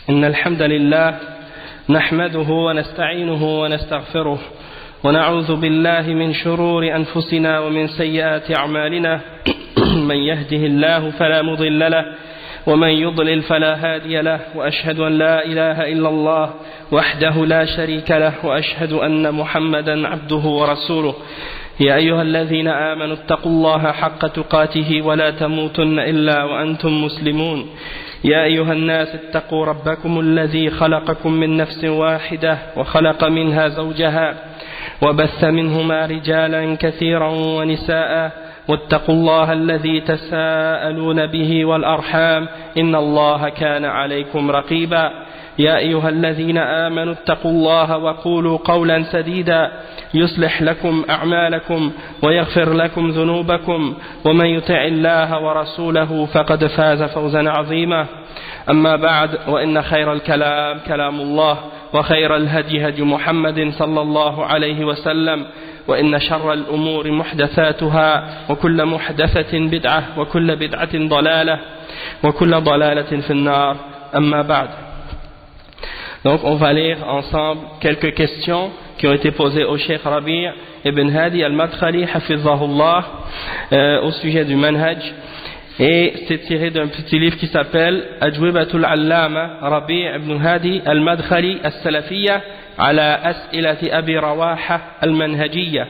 إن الحمد لله نحمده ونستعينه ونستغفره ونعوذ بالله من شرور أنفسنا ومن سيئات أعمالنا من يهده الله فلا مضل له ومن يضلل فلا هادي له وأشهد أن لا إله إلا الله وحده لا شريك له وأشهد أن محمدا عبده ورسوله يا أيها الذين آمنوا اتقوا الله حق تقاته ولا تموتن إلا وأنتم مسلمون يا أيها الناس اتقوا ربكم الذي خلقكم من نفس واحدة وخلق منها زوجها وبث منهما رجالا كثيرا ونساء واتقوا الله الذي تساءلون به والأرحام إن الله كان عليكم رقيبا يا أيها الذين آمنوا اتقوا الله وقولوا قولا سديدا يصلح لكم أعمالكم ويغفر لكم ذنوبكم ومن يطع الله ورسوله فقد فاز فوزا عظيما أما بعد وإن خير الكلام كلام الله وخير الهدي هدي محمد صلى الله عليه وسلم وإن شر الأمور محدثاتها وكل محدثة بدعة وكل بدعة ضلالة وكل ضلالة في النار أما بعد. Donc on va lire ensemble quelques questions qui ont été posées au Cheikh Rabi' ibn Hadi al-Madkhali hafizahullah au sujet du manhaj, et c'est tiré d'un petit livre qui s'appelle Ajwibatul Allama Rabi' ibn Hadi al-Madkhali al-Salafiyya ala as'ilati Abi Rawaha al-Manhajiyya.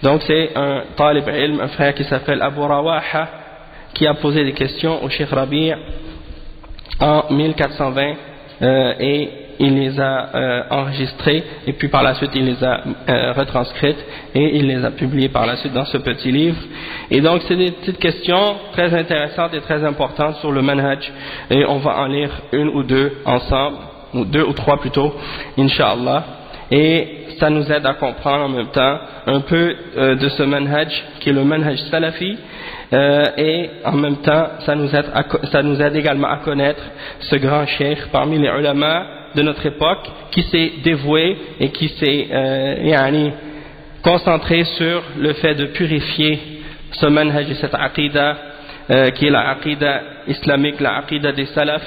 Donc c'est un talib ilm, un frère qui s'appelle Abu Rawaha, qui a posé des questions au Cheikh Rabi' en 1420 et il les a enregistrées, et puis par la suite il les a retranscrites et il les a publiées par la suite dans ce petit livre. Et donc c'est des petites questions très intéressantes et très importantes sur le manhaj, et on va en lire une ou deux ensemble, ou deux ou trois plutôt, Inch'Allah, et ça nous aide à comprendre en même temps un peu de ce manhaj qui est le manhaj salafi, et en même temps ça nous aide également à connaître ce grand cheikh parmi les ulama de notre époque qui s'est dévoué et qui s'est concentré sur le fait de purifier ce manhaj et cette aqida qui est la aqida islamique, la aqida des salaf,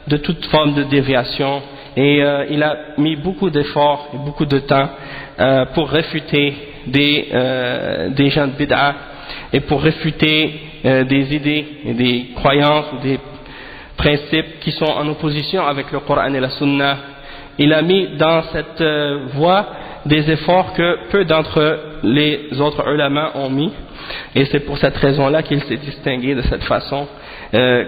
de toute forme de déviation, et il a mis beaucoup d'efforts et beaucoup de temps pour réfuter des gens de bid'ah et pour réfuter des idées et des croyances ou des principes qui sont en opposition avec le Coran et la Sunna. Il a mis dans cette voie des efforts que peu d'entre les autres ulama ont mis, et c'est pour cette raison-là qu'il s'est distingué de cette façon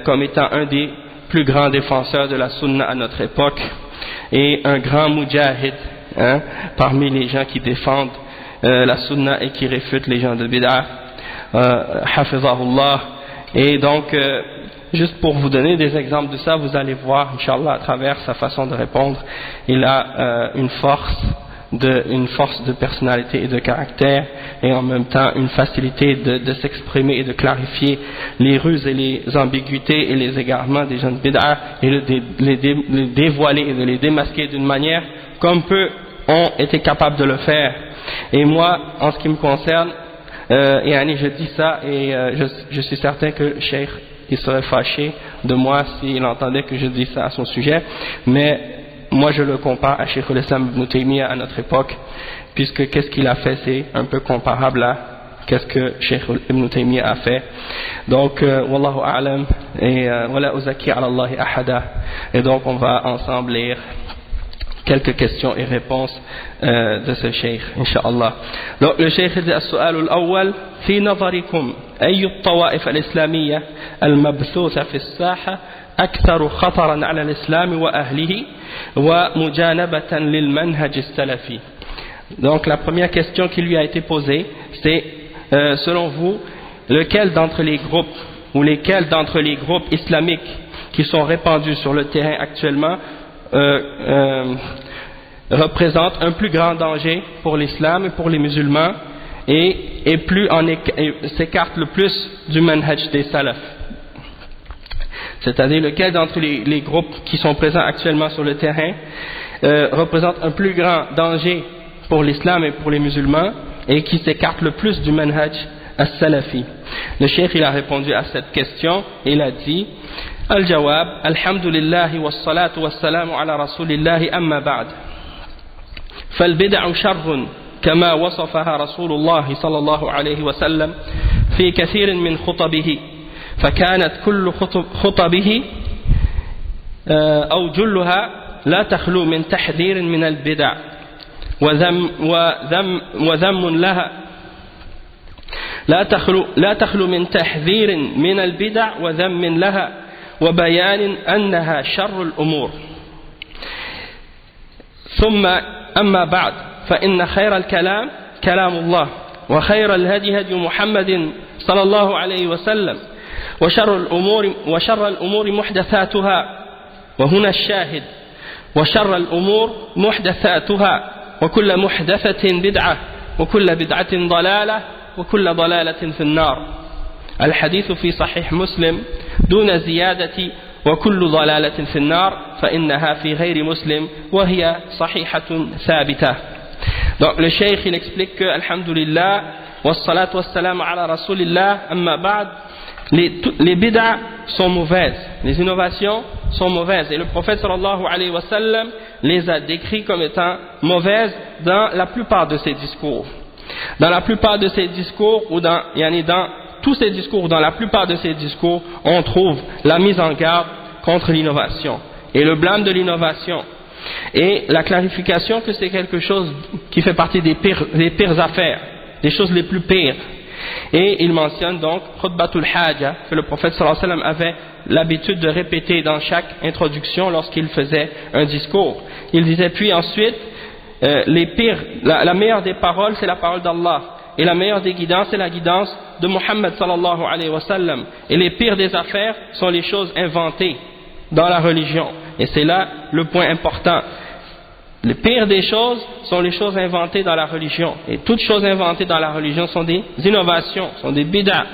comme étant un des plus grands défenseurs de la Sunna à notre époque, et un grand mujahid parmi les gens qui défendent la Sunna et qui réfutent les gens de bid'ah, hafizahullah. Et donc juste pour vous donner des exemples de ça, vous allez voir, Inch'Allah, à travers sa façon de répondre, il a une force de personnalité et de caractère, et en même temps une facilité de s'exprimer et de clarifier les ruses et les ambiguïtés et les égarements des gens de bid'ah, et de les dévoiler et de les démasquer d'une manière comme peu ont été capables de le faire. Et moi, en ce qui me concerne, je dis ça, et je suis certain que Cheikh il serait fâché de moi s'il entendait que je dis ça à son sujet, mais moi je le compare à Cheikh al-Islam ibn Taymiyyah à notre époque, puisque qu'est-ce qu'il a fait, c'est un peu comparable à qu'est-ce que Cheikh ibn Taymiyyah a fait. Donc wallahu a'lam, et wala uzaki ala Allahi ahada. Et donc on va ensemble lire quelques questions et réponses de ce cheikh, Inch'Allah. Donc le cheikh dit السؤال الأول في نظركم أي الطوائف الإسلامية المبثوثة في الساحة أكثر خطرا على الإسلام وأهله ومجانبة للمنهج السلفي. Donc la première question qui lui a été posée, c'est selon vous, lequel d'entre les groupes ou lesquels d'entre les groupes islamiques qui sont répandus sur le terrain actuellement représente un plus grand danger pour l'islam et pour les musulmans, et s'écarte le plus du manhaj des salaf. C'est-à-dire lequel d'entre les groupes qui sont présents actuellement sur le terrain représente un plus grand danger pour l'islam et pour les musulmans, et qui s'écarte le plus du manhaj as-salafi. Le cheikh il a répondu à cette question et il a dit الجواب الحمد لله والصلاة والسلام على رسول الله أما بعد فالبدع شر كما وصفها رسول الله صلى الله عليه وسلم في كثير من خطبه فكانت كل خطبه أو جلها لا تخلو من تحذير من البدع وذم لها لا تخلو من تحذير من البدع وذم لها وبيان أنها شر الأمور ثم أما بعد فإن خير الكلام كلام الله وخير الهدي هدي محمد صلى الله عليه وسلم وشر الأمور محدثاتها وهنا الشاهد وشر الأمور محدثاتها وكل محدثة بدعة وكل بدعة ضلالة وكل ضلالة في النار الحديث في صحيح مسلم دون زيادة وكل ضلالة في النار فإنها في غير مسلم وهي صحيحة ثابتة. Donc le cheikh il explique que alhamdulillah wassalatu wassalamu ala rasulillah amma ba'd, les bid'ah sont mauvaises, les innovations sont mauvaises et le prophète sallallahu alayhi wa sallam les a décrits comme étant mauvaises dans la plupart de ses discours. Dans la plupart de ses discours ou dans tous ses discours, dans la plupart de ses discours, on trouve la mise en garde contre l'innovation et le blâme de l'innovation et la clarification que c'est quelque chose qui fait partie des pires affaires, des choses les plus pires. Et il mentionne donc khutbatul haja que le prophète sallallahu alayhi wa sallam avait l'habitude de répéter dans chaque introduction lorsqu'il faisait un discours. Il disait puis ensuite la meilleure des paroles c'est la parole d'Allah et la meilleure des guidances c'est la guidance de Muhammad sallallahu alayhi wa sallam et les pires des affaires sont les choses inventées dans la religion et c'est là le point important. Les pires des choses sont les choses inventées dans la religion et toutes choses inventées dans la religion sont des innovations, sont des bid'ah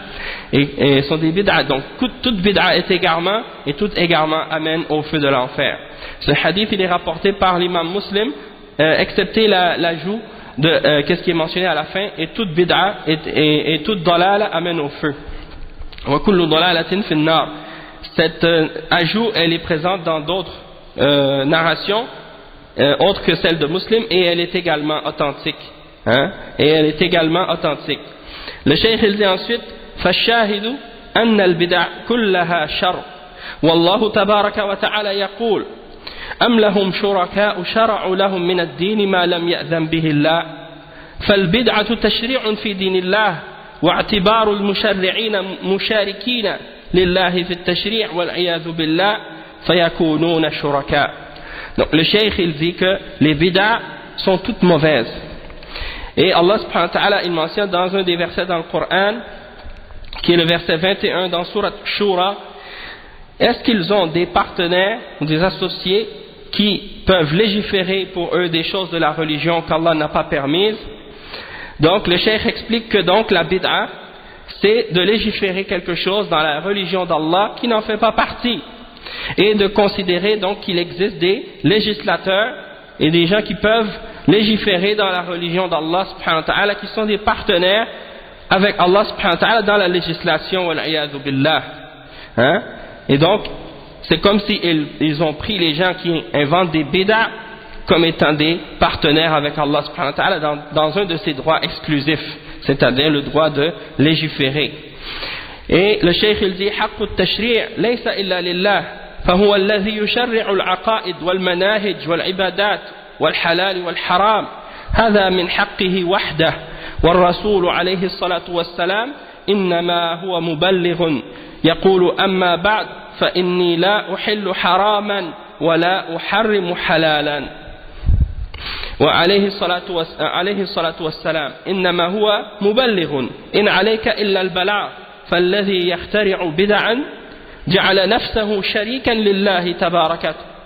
et sont des bid'ah. Donc toute bid'ah est égarement et tout égarement amène au feu de l'enfer. Ce hadith il est rapporté par l'imam Muslim excepté l'ajout de qu'est-ce qui est mentionné à la fin et toute bid'ah et toute dalala amène au feu. Wa kullu dalalatin fin nar. Cet ajout elle est présente dans d'autres narrations autre que celle de Muslim et elle est également authentique et elle est également authentique. Le cheikh il dit ensuite فالشاهد أن البدع كلها شر والله تبارك وتعالى يقول أم لهم شركاء شرعوا لهم من الدين ما لم يأذن به الله فالبدعة تشريع في دين الله واعتبار المشرعين مشاركين لله في التشريع والعياذ بالله فيكونون شركاء. Donc le cheikh il dit que les bid'ah sont toutes mauvaises et Allah subhanahu wa ta'ala il mentionne dans un des versets dans le Coran qui est le verset 21 dans Surat Shura, est-ce qu'ils ont des partenaires ou des associés qui peuvent légiférer pour eux des choses de la religion qu'Allah n'a pas permises. Donc le cheikh explique que donc la bid'ah c'est de légiférer quelque chose dans la religion d'Allah qui n'en fait pas partie et de considérer donc qu'il existe des législateurs et des gens qui peuvent légiférer dans la religion d'Allah subhanahu wa ta'ala qui sont des partenaires avec Allah subhanahu wa ta'ala dans la législation wal iyadhu billah. Et donc c'est comme si ils ont pris les gens qui inventent des bid'ah comme étant des partenaires avec Allah subhanahu wa ta'ala dans un de ses droits exclusifs, c'est-à-dire le droit de légiférer. Et le cheikh il dit حق التشريع ليس إلا لله فهو الذي يشرع العقائد والمناهج والعبادات والحلال والحرام هذا من حقه وحده والرسول عليه الصلاة والسلام إنما هو مبلغ يقول أما بعد فإني لا أحل حراما ولا أحرم حلالا وعليه الصلاة والسلام إنما هو مبلغ إن عليك إلا البلاغ فالذي يخترع بدعا جعل نفسه شريكا لله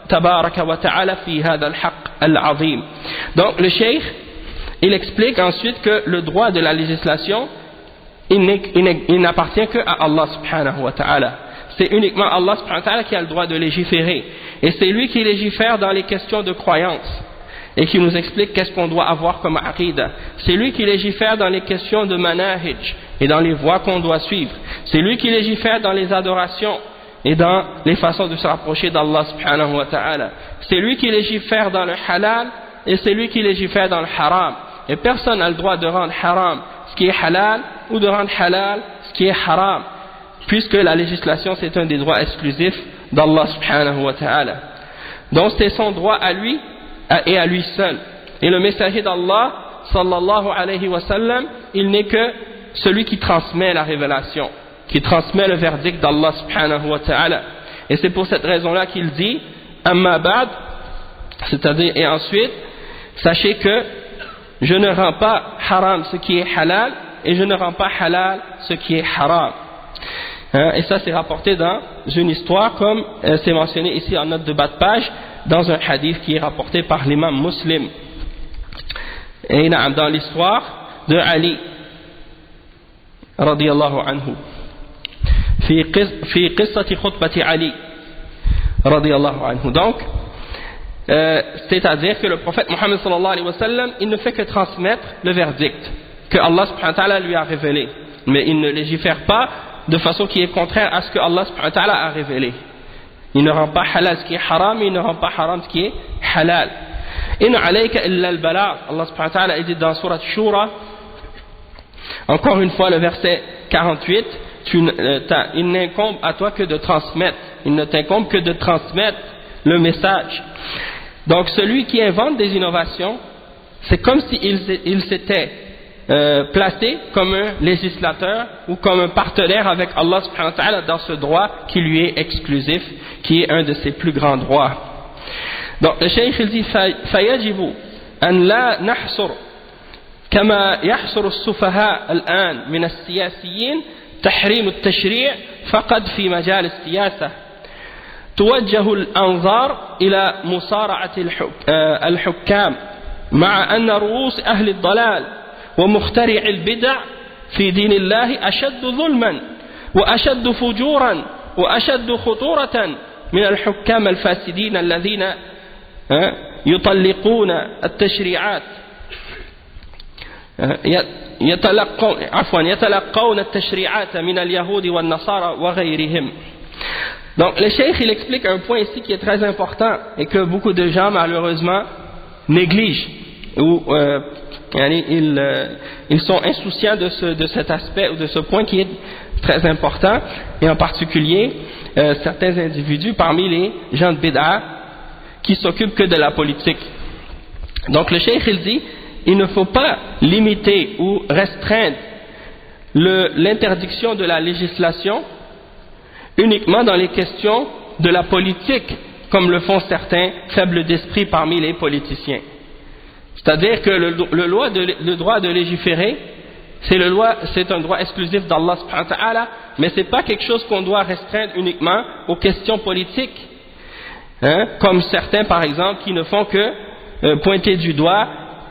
تبارك وتعالى في هذا الحق العظيم. Donc le cheikh il explique ensuite que le droit de la législation il n'appartient que à Allah subhanahu wa ta'ala. C'est uniquement Allah subhanahu wa ta'ala qui a le droit de légiférer et c'est lui qui légifère dans les questions de croyance et qui nous explique qu'est-ce qu'on doit avoir comme aqida. C'est lui qui légifère dans les questions de manahij et dans les voies qu'on doit suivre. C'est lui qui légifère dans les adorations et dans les façons de se rapprocher d'Allah subhanahu wa ta'ala. C'est lui qui légifère dans le halal et c'est lui qui légifère dans le haram. Et personne n'a le droit de rendre haram ce qui est halal ou de rendre halal ce qui est haram, puisque la législation c'est un des droits exclusifs d'Allah subhanahu wa ta'ala. Donc c'est son droit à lui et à lui seul. Et le messager d'Allah sallallahu alayhi wa sallam, il n'est que celui qui transmet la révélation, qui transmet le verdict d'Allah subhanahu wa ta'ala. Et c'est pour cette raison-là qu'il dit amma ba'd, c'est-à-dire et ensuite, sachez que je ne rends pas haram ce qui est halal et je ne rends pas halal ce qui est haram. Et ça c'est rapporté dans une histoire comme c'est mentionné ici en note de bas de page dans un hadith qui est rapporté par l'imam Muslim. Et dans l'histoire de Ali radiyallahu anhu في قصة خطبة علي رضي الله عنه. Donc c'est-à-dire que le prophète Mohammed sallallahu alayhi wa sallam, il ne fait que transmettre le verdict que Allah subhanahu wa ta'ala lui a révélé, mais il ne légifère pas de façon qui est contraire à ce que Allah subhanahu wa ta'ala a révélé. Il ne rend pas halal ce qui est haram, il ne rend pas haram ce qui est halal. In alayka illa al-balagh, Allah subhanahu wa ta'ala dit dans sourate Shura, encore une fois le verset 48, il n'incombe à toi que de transmettre, il ne t'incombe que de transmettre le message. Donc celui qui invente des innovations, c'est comme s'il s'était placé comme un législateur ou comme un partenaire avec Allah subhanahu wa ta'ala dans ce droit qui lui est exclusif, qui est un de ses plus grands droits. Donc le cheikh il dit فيجب أن لا نحصر كما يحصر السفهاء الآن من السياسيين تحريم التشريع فقط في مجال السياسة. توجه الأنظار إلى مصارعة الحكام مع أن رؤوس أهل الضلال ومخترع البدع في دين الله أشد ظلما وأشد فجورا وأشد خطورة من الحكام الفاسدين الذين يطلقون التشريعات يتلقون التشريعات من اليهود والنصارى وغيرهم. Donc le cheikh il explique un point ici qui est très important et que beaucoup de gens malheureusement négligent ou ils sont insouciants de cet aspect ou de ce point qui est très important, et en particulier certains individus parmi les gens de bid'a qui s'occupent que de la politique. Donc le cheikh il dit il ne faut pas limiter ou restreindre l'interdiction de la législation uniquement dans les questions de la politique, comme le font certains faibles d'esprit parmi les politiciens. C'est-à-dire que le droit de légiférer, c'est un droit exclusif d'Allah subhanahu wa ta'ala, mais ce n'est pas quelque chose qu'on doit restreindre uniquement aux questions politiques. Comme certains par exemple qui ne font que pointer du doigt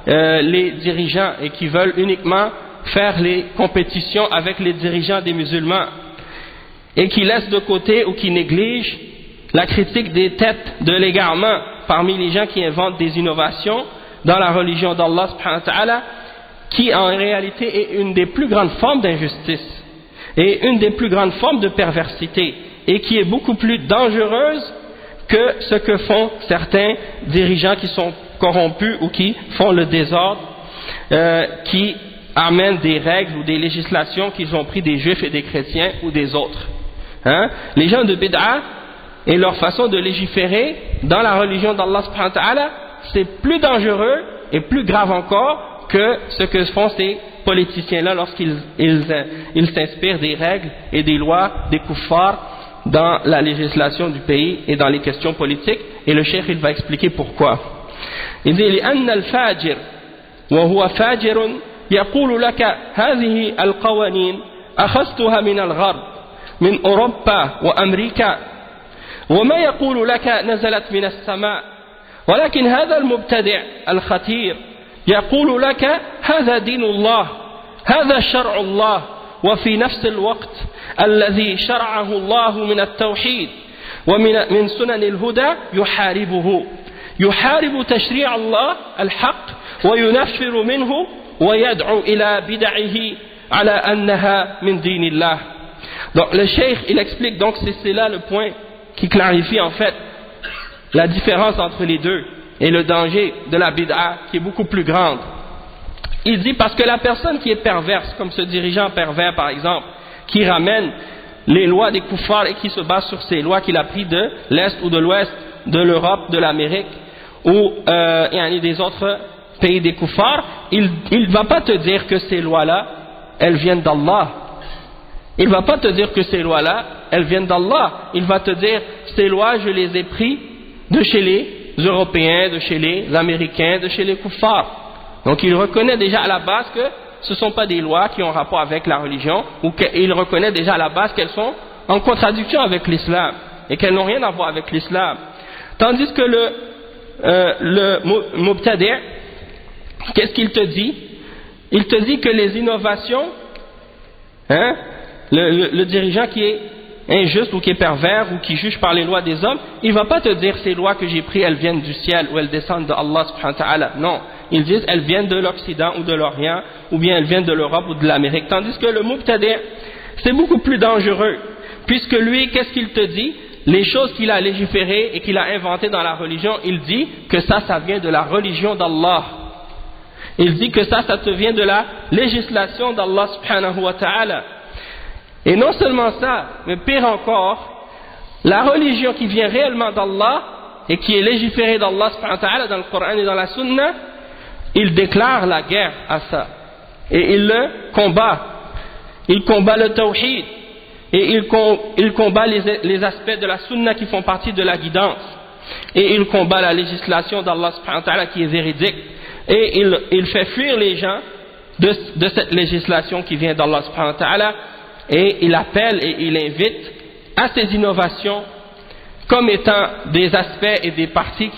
les dirigeants et qui veulent uniquement faire les compétitions avec les dirigeants des musulmans, et qui laisse de côté ou qui néglige la critique des têtes de l'égarement parmi les gens qui inventent des innovations dans la religion d'Allah subhanahu wa ta'ala, qui en réalité est une des plus grandes formes d'injustice et une des plus grandes formes de perversité, et qui est beaucoup plus dangereuse que ce que font certains dirigeants qui sont corrompus ou qui font le désordre, qui amènent des règles ou des législations qu'ils ont pris des juifs et des chrétiens ou des autres. Les gens de bid'a et leur façon de légiférer dans la religion d'Allah subhanahu wa ta'ala, c'est plus dangereux et plus grave encore que ce que font ces politiciens-là lorsqu'ils s'inspirent des règles et des lois des kuffars dans la législation du pays et dans les questions politiques. Et le cheikh il va expliquer pourquoi. Il dit لأن الفاجر وهو فاجر يقول لك هذه القوانين أخذتها من الغرب من أوروبا وأمريكا، وما يقول لك نزلت من السماء، ولكن هذا المبتدع الخطير يقول لك هذا دين الله، هذا شرع الله، وفي نفس الوقت الذي شرعه الله من التوحيد ومن سنن الهدى يحارب تشريع الله الحق وينفر منه ويدعو إلى بدعه على أنها من دين الله. Donc le cheikh il explique, donc c'est là le point qui clarifie en fait la différence entre les deux et le danger de la bid'a qui est beaucoup plus grande. Il dit parce que la personne qui est perverse, comme ce dirigeant pervers par exemple, qui ramène les lois des kuffars et qui se base sur ces lois qu'il a pris de l'Est ou de l'Ouest, de l'Europe, de l'Amérique ou des autres pays des kuffars, il ne va pas te dire que ces lois-là, elles viennent d'Allah. Il ne va pas te dire que ces lois-là, elles viennent d'Allah. Il va te dire, ces lois, je les ai prises de chez les Européens, de chez les Américains, de chez les kuffars. Donc il reconnaît déjà à la base que ce ne sont pas des lois qui ont rapport avec la religion, ou qu'il reconnaît déjà à la base qu'elles sont en contradiction avec l'islam, et qu'elles n'ont rien à voir avec l'islam. Tandis que le mubtadi', qu'est-ce qu'il te dit? Il te dit que les innovations, le dirigeant qui est injuste ou qui est pervers ou qui juge par les lois des hommes, il ne va pas te dire ces lois que j'ai prises, elles viennent du ciel ou elles descendent de Allah subhanahu wa ta'ala. Non, ils disent elles viennent de l'Occident ou de l'Orient ou bien elles viennent de l'Europe ou de l'Amérique. Tandis que le mubtadi', c'est beaucoup plus dangereux, puisque lui, qu'est-ce qu'il te dit? Les choses qu'il a légiférées et qu'il a inventées dans la religion, il dit que ça vient de la religion d'Allah. Il dit que ça te vient de la législation d'Allah subhanahu wa ta'ala. Et non seulement ça, mais pire encore, la religion qui vient réellement d'Allah et qui est légiférée d'Allah subhanahu wa ta'ala dans le Coran et dans la Sunna, il déclare la guerre à ça. Et il le combat. Il combat le tawhid. Et il combat les aspects de la Sunna qui font partie de la guidance. Et il combat la législation d'Allah subhanahu wa ta'ala qui est véridique. Et il fait fuir les gens de cette législation qui vient d'Allah subhanahu wa ta'ala. Et il appelle et il invite à ces innovations comme étant des aspects et des parties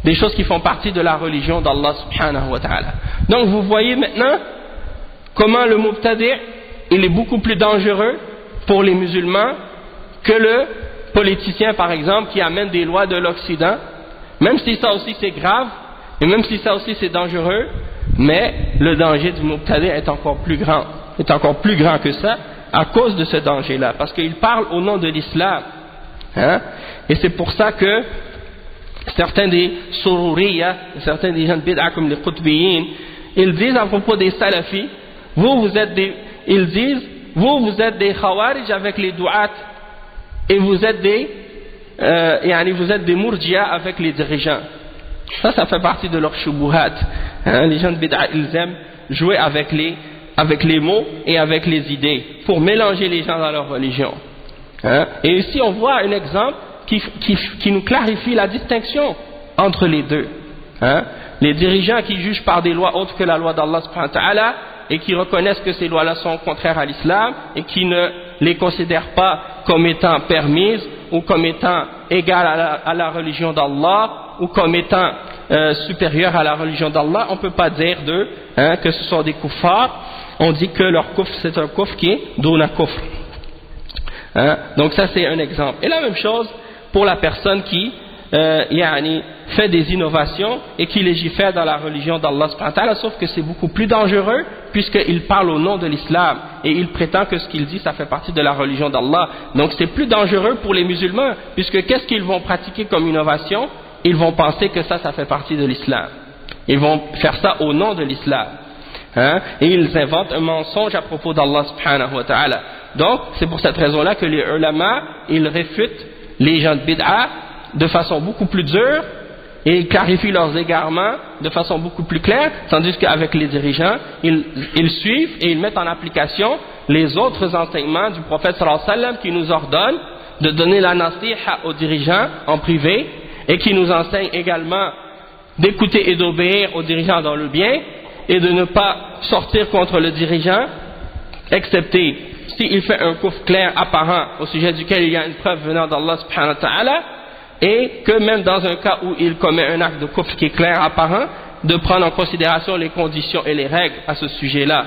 des choses qui font partie de la religion d'Allah subhanahu wa ta'ala. Donc vous voyez maintenant comment le mubtadi' il est beaucoup plus dangereux pour les musulmans que le politicien par exemple qui amène des lois de l'Occident, même si ça aussi c'est grave et même si ça aussi c'est dangereux, mais le danger du mubtadi' est encore plus grand que ça à cause de ce danger-là, parce qu'il parle au nom de l'islam. Et c'est pour ça que certains des sururiya, certains des gens de bid'a comme les qutbiyin, ils disent à propos des salafis, vous êtes des khawarij avec les du'at et vous êtes des murji'a avec les dirigeants. Ça fait partie de leur shubuhat. Les gens de bid'a, ils aiment jouer avec les mots et avec les idées pour mélanger les gens dans leur religion. Et ici on voit un exemple qui nous clarifie la distinction entre les deux. Les dirigeants qui jugent par des lois autres que la loi d'Allah subhanahu wa ta'ala et qui reconnaissent que ces lois-là sont contraires à l'islam et qui ne les considèrent pas comme étant permises ou comme étant égales à la religion d'Allah ou comme étant supérieures à la religion d'Allah, on ne peut pas dire d'eux que ce sont des kuffars. On dit que leur kufr c'est un kufr qui est duna kufr. Donc ça c'est un exemple. Et la même chose pour la personne qui fait des innovations et qui légifère dans la religion d'Allah subhanahu wa ta'ala, sauf que c'est beaucoup plus dangereux puisqu'il parle au nom de l'islam et il prétend que ce qu'il dit ça fait partie de la religion d'Allah. Donc c'est plus dangereux pour les musulmans puisque qu'est-ce qu'ils vont pratiquer comme innovation? Ils vont penser que ça fait partie de l'islam. Ils vont faire ça au nom de l'islam. Et ils inventent un mensonge à propos d'Allah subhanahu wa ta'ala. Donc c'est pour cette raison-là que les ulama ils réfutent les gens de bid'a de façon beaucoup plus dure et ils clarifient leurs égarements de façon beaucoup plus claire, tandis qu'avec les dirigeants ils suivent et ils mettent en application les autres enseignements du prophète sallallahu alayhi wa sallam qui nous ordonne de donner la nasiha aux dirigeants en privé et qui nous enseigne également d'écouter et d'obéir aux dirigeants dans le bien et de ne pas sortir contre le dirigeant excepté s'il fait un kufr clair apparent au sujet duquel il y a une preuve venant d'Allah subhanahu wa ta'ala, et que même dans un cas où il commet un acte de kufr qui est clair apparent, de prendre en considération les conditions et les règles à ce sujet-là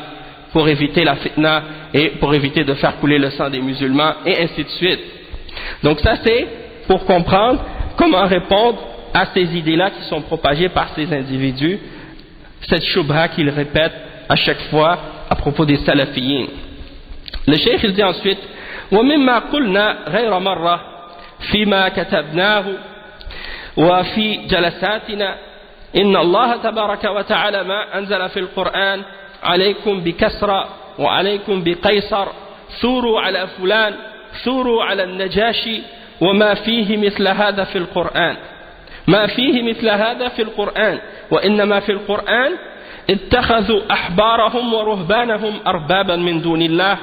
pour éviter la fitna et pour éviter de faire couler le sang des musulmans et ainsi de suite. Donc ça c'est pour comprendre comment répondre à ces idées-là qui sont propagées par ces individus, cette shubha qu'ils répètent à chaque fois à propos des salafiyin. Le cheikh il dit ensuite ومما قلنا غير مرة فيما كتبناه وفي جلساتنا إن الله تبارك وتعالى ما أنزل في القرآن عليكم بكسرى وعليكم بقيصر ثوروا على فلان ثوروا على النجاشي وما فيه مثل هذا في القرآن ما فيه مثل هذا في القرآن وإنما في القرآن اتخذوا أحبارهم ورهبانهم أربابا من دون الله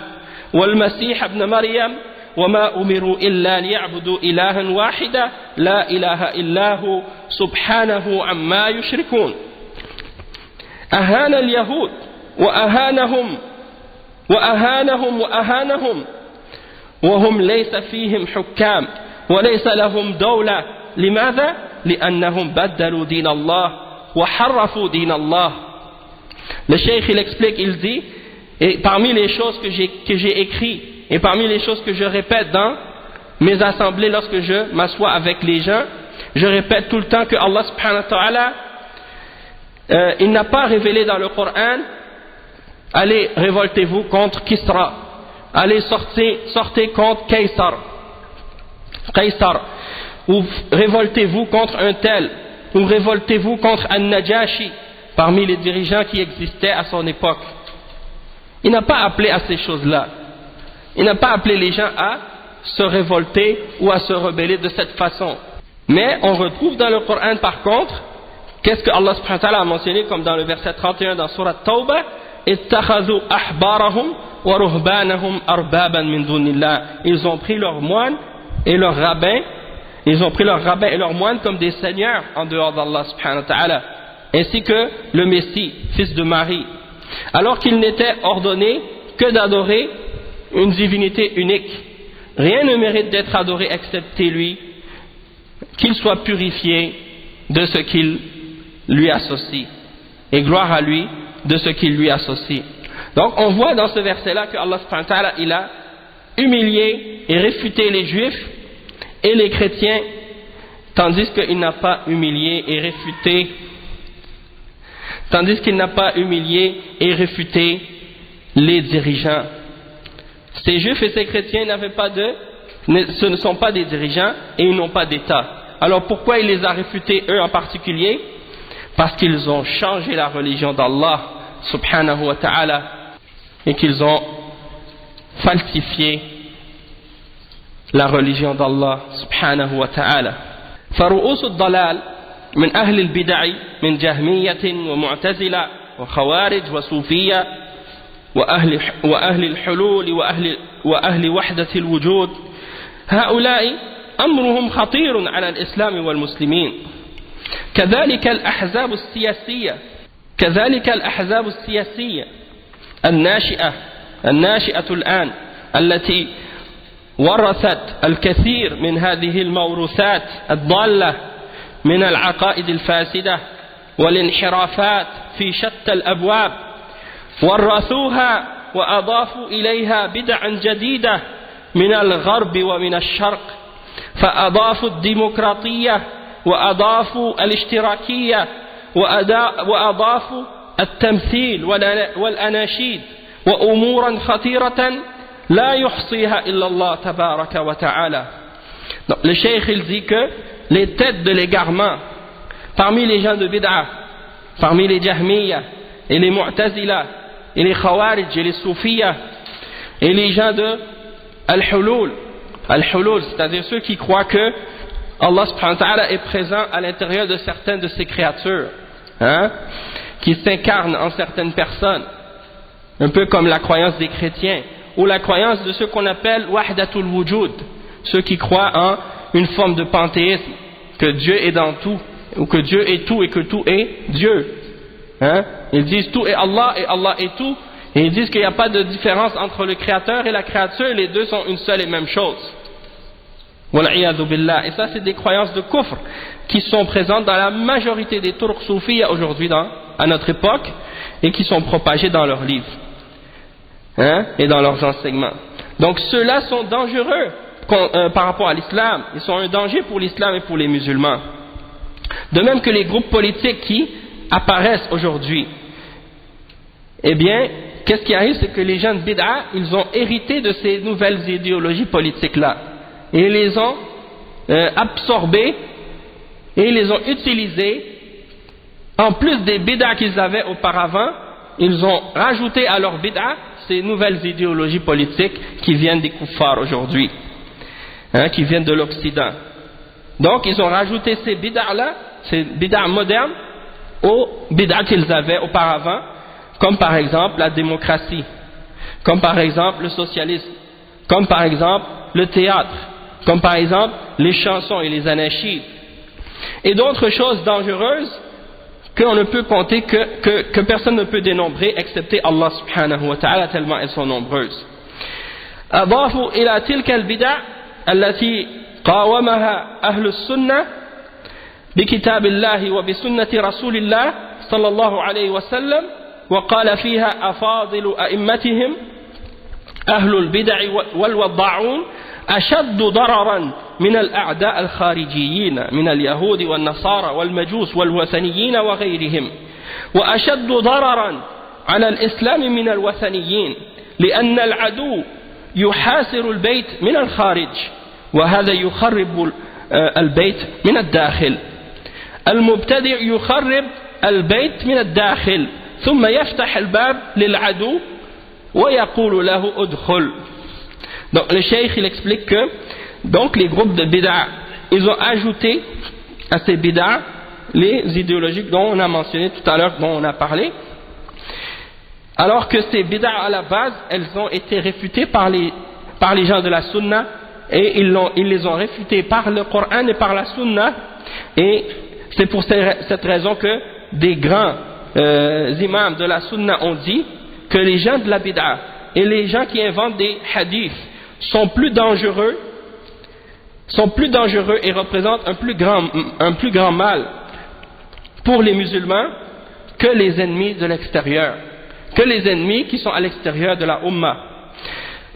والمسيح ابن مريم وما أمروا إلا ليعبدوا إلها واحدا لا إله إلا هو سبحانه عما يشركون. أهان اليهود وأهانهم وهم ليس فيهم حكام وليس لهم دولة. لماذا؟ لأنهم بدلوا دين الله وحرفوا دين الله. Le cheikh il explique, il dit, et parmi les choses que j'ai écrites et parmi les choses que je répète dans mes assemblées lorsque je m'assois avec les gens, je répète tout le temps que Allah subhanahu wa ta'ala il n'a pas révélé dans le Coran allez révoltez-vous contre Kisra, allez sortez contre Kaysar, ou révoltez-vous contre un tel, ou révoltez-vous contre An-Najashi, parmi les dirigeants qui existaient à son époque. Il n'a pas appelé à ces choses-là. Il n'a pas appelé les gens à se révolter ou à se rebeller de cette façon. Mais on retrouve dans le Coran par contre, qu'est-ce que Allah subhanahu wa ta'ala a mentionné comme dans le verset 31 dans Surat Tawbah, ittakhadhu ahbarahum wa ruhbanahum arbaban min dunillah. Ils ont pris leurs moines et leurs rabbins, et leurs moines comme des seigneurs en dehors d'Allah subhanahu wa ta'ala, ainsi que le Messie, fils de Marie, alors qu'il n'était ordonné que d'adorer une divinité unique. Rien ne mérite d'être adoré excepté lui, qu'il soit purifié de ce qu'il lui associe, et gloire à lui de ce qu'il lui associe. Donc on voit dans ce verset-là que Allah subhanahu wa ta'ala il a humilié et réfuté les juifs et les chrétiens, tandis qu'il n'a pas humilié et réfuté les dirigeants. Ces juifs et ces chrétiens ce ne sont pas des dirigeants et ils n'ont pas d'État. Alors pourquoi il les a réfutés eux en particulier? Parce qu'ils ont changé la religion d'Allah subhanahu wa ta'ala et qu'ils ont falsifié la religion d'Allah subhanahu wa ta'ala. فرؤوس الضلال من أهل البدع من جهمية ومعتزلة وخوارج وصوفية وأهل الحلول وأهل وحدة الوجود هؤلاء أمرهم خطير على الإسلام والمسلمين. كذلك الأحزاب السياسية الناشئة الآن التي ورثت الكثير من هذه الموروثات الضالة من العقائد الفاسدة والانحرافات في شتى الأبواب، ورثوها وأضافوا إليها بدعا جديدة من الغرب ومن الشرق، فأضافوا الديمقراطية وأضافوا الاشتراكية وأضافوا التمثيل والأناشيد وأمورا خطيرة لا يحصيها إلا الله تبارك وتعالى. Le cheikh il dit que les têtes de l'égarement parmi les gens de bid'a, parmi les jahmiya et les mu'tazila et les khawarij et les soufiyya et les gens de al-hulul, c'est-à-dire ceux qui croient que Allah subhanahu wa ta'ala est présent à l'intérieur de certaines de ses créatures, qui s'incarnent en certaines personnes, un peu comme la croyance des chrétiens ou la croyance de ceux qu'on appelle wahdatul wujud, ceux qui croient en une forme de panthéisme, que Dieu est dans tout, ou que Dieu est tout et que tout est Dieu. Ils disent tout est Allah et Allah est tout, et ils disent qu'il n'y a pas de différence entre le créateur et la créature, les deux sont une seule et même chose. Wal'iyadu billah. Et ça c'est des croyances de kufr qui sont présentes dans la majorité des turcs soufis aujourd'hui à notre époque, et qui sont propagées dans leurs livres et dans leurs enseignements. Donc ceux-là sont dangereux par rapport à l'islam, ils sont un danger pour l'islam et pour les musulmans. De même que les groupes politiques qui apparaissent aujourd'hui, eh bien qu'est-ce qui arrive, c'est que les gens de bid'a, ils ont hérité de ces nouvelles idéologies politiques-là. Et ils les ont absorbées et ils les ont utilisées. En plus des bid'a qu'ils avaient auparavant, ils ont rajouté à leur bid'a ces nouvelles idéologies politiques qui viennent des kuffars aujourd'hui, qui viennent de l'Occident. Donc ils ont rajouté ces bid'a-là, ces bid'a modernes, aux bid'a qu'ils avaient auparavant, comme par exemple la démocratie, comme par exemple le socialisme, comme par exemple le théâtre, comme par exemple les chansons et les anashids, et d'autres choses dangereuses qu'on ne peut compter, que personne ne peut dénombrer excepté Allah subhanahu wa ta'ala, tellement elles sont nombreuses. أضافوا إلى تلك البدع التي قاومها أهل السنة بكتاب الله وبسنة رسول الله صلى الله عليه وسلم، وقال فيها أفاضل أئمتهم أهل البدع والوضاعون أشد ضررا من الأعداء الخارجيين من اليهود والنصارى والمجوس والوثنيين وغيرهم، وأشد ضررا على الإسلام من الوثنيين، لأن العدو يحاصر البيت من الخارج، وهذا يخرب البيت من الداخل. المبتدع يخرب البيت من الداخل ثم يفتح الباب للعدو ويقول له ادخل. Donc le cheikh il explique que donc les groupes de bid'a, ils ont ajouté à ces bid'a les idéologies dont on a mentionné tout à l'heure, dont on a parlé, alors que ces bid'a à la base, elles ont été réfutées par les gens de la sunna, et ils les ont réfutées par le Coran et par la sunna, et c'est pour cette raison que des grands imams de la sunna ont dit que les gens de la bid'a et les gens qui inventent des hadiths sont plus dangereux et représentent un plus grand mal pour les musulmans que les ennemis de l'extérieur, que les ennemis qui sont à l'extérieur de la Ummah,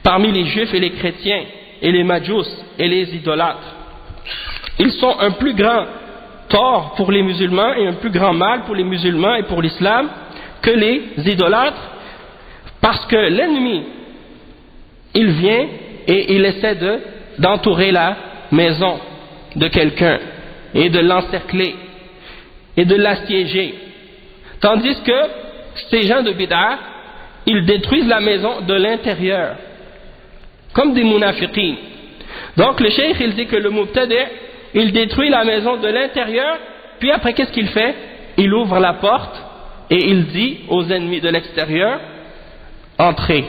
parmi les juifs et les chrétiens et les majous et les idolâtres. Ils sont un plus grand tort pour les musulmans et un plus grand mal pour les musulmans et pour l'islam que les idolâtres, parce que l'ennemi, il vient et il essaie d'entourer la maison de quelqu'un et de l'encercler et de l'assiéger, tandis que ces gens de bid'a, ils détruisent la maison de l'intérieur comme des munafiqin. Donc le cheikh il dit que le mubtadi', il détruit la maison de l'intérieur, puis après qu'est-ce qu'il fait? Il ouvre la porte et il dit aux ennemis de l'extérieur, entrez.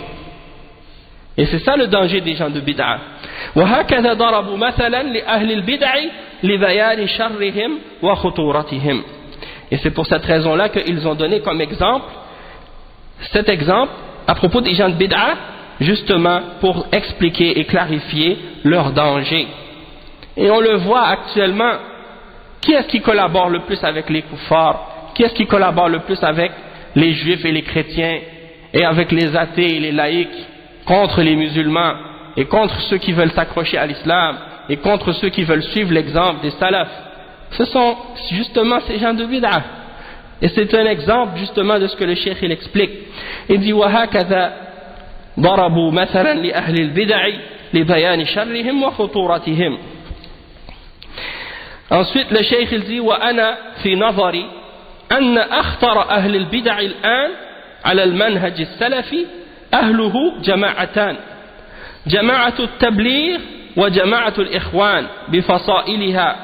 Et c'est ça le danger des gens de bid'a. وهكذا ضربوا مثلا لأهل البدع لبيان شرهم وخطورتهم. Et c'est pour cette raison-là qu'ils ont donné comme exemple, cet exemple à propos des gens de bid'a, justement pour expliquer et clarifier leur danger. Et on le voit actuellement, qui est-ce qui collabore le plus avec les kuffars? Qui est-ce qui collabore le plus avec les juifs et les chrétiens et avec les athées et les laïcs contre les musulmans et contre ceux qui veulent s'accrocher à l'islam et contre ceux qui veulent suivre l'exemple des salafs? Ce sont justement ces gens de bid'a. Et c'est un exemple justement de ce que le cheikh il explique. Il dit وَهَكَذَا ضَرَبُوا مَثَلًا لِأَهْلِ الْبِدَعِ لِبَيَانِ شَرِّهِمْ وَخُطُورَتِهِمْ. Ensuite le cheikh il dit وَأَنَا فِي نَظَرِي أَنَّ أَخْطَرَ أَهْلِ الْبِدَعِ الْآنِ على المنهج السلفي أهله جماعتان، جماعة التبليغ وجماعة الإخوان بفصائلها،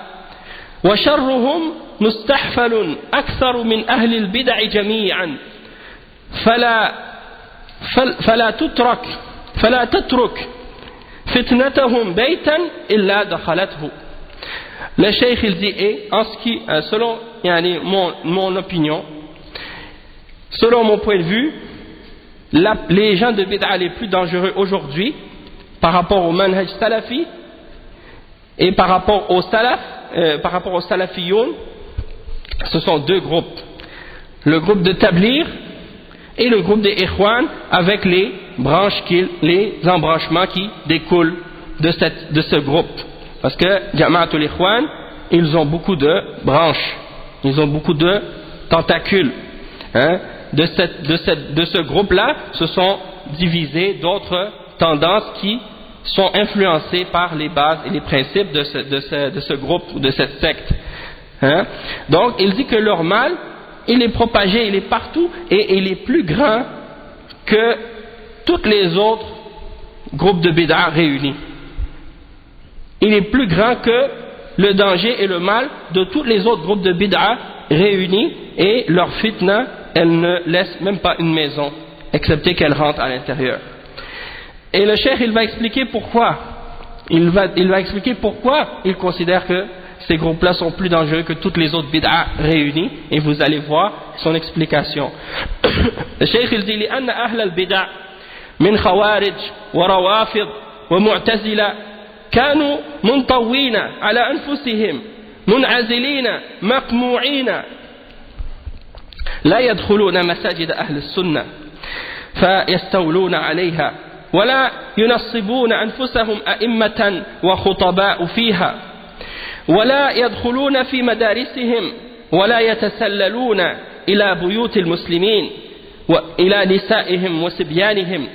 وشرهم مستحفل أكثر من أهل البدع جميعا، فلا تترك فتنتهم بيتا إلا دخلته. Le cheikh il dit, et en ce qui, selon mon opinion, selon mon point de vue, les gens de bid'a les plus dangereux aujourd'hui par rapport au manhaj salafi et par rapport au salaf, par rapport au salafiyoun, ce sont deux groupes, le groupe de tablir et le groupe des ikhwan, avec les embranchements qui découlent de ce groupe, parce que jama'atul ikhwan, ils ont beaucoup de branches, ils ont beaucoup de tentacules, de ce groupe-là se sont divisées d'autres tendances qui sont influencées par les bases et les principes de ce groupe ou de cette secte. Hein? Donc il dit que leur mal, il est propagé, il est partout et il est plus grand que tous les autres groupes de bid'a réunis. Il est plus grand que le danger et le mal de tous les autres groupes de bid'a réunis, et leur fitna, elle ne laisse même pas une maison, excepté qu'elle rentre à l'intérieur. Et le cheikh, il va expliquer pourquoi. Il va expliquer pourquoi il considère que ces groupes-là sont plus dangereux que toutes les autres bid'a réunies, et vous allez voir son explication. Le cheikh, il dit لأن أهل البدع من خوارج وروافض ومعتزلة كانوا منطوين على أنفسهم منعزلين مقموعين لا يدخلون مساجد أهل السنة فيستولون عليها ولا ينصبون أنفسهم أئمة وخطباء فيها ولا يدخلون في مدارسهم ولا يتسللون إلى بيوت المسلمين وإلى نسائهم وصبيانهم.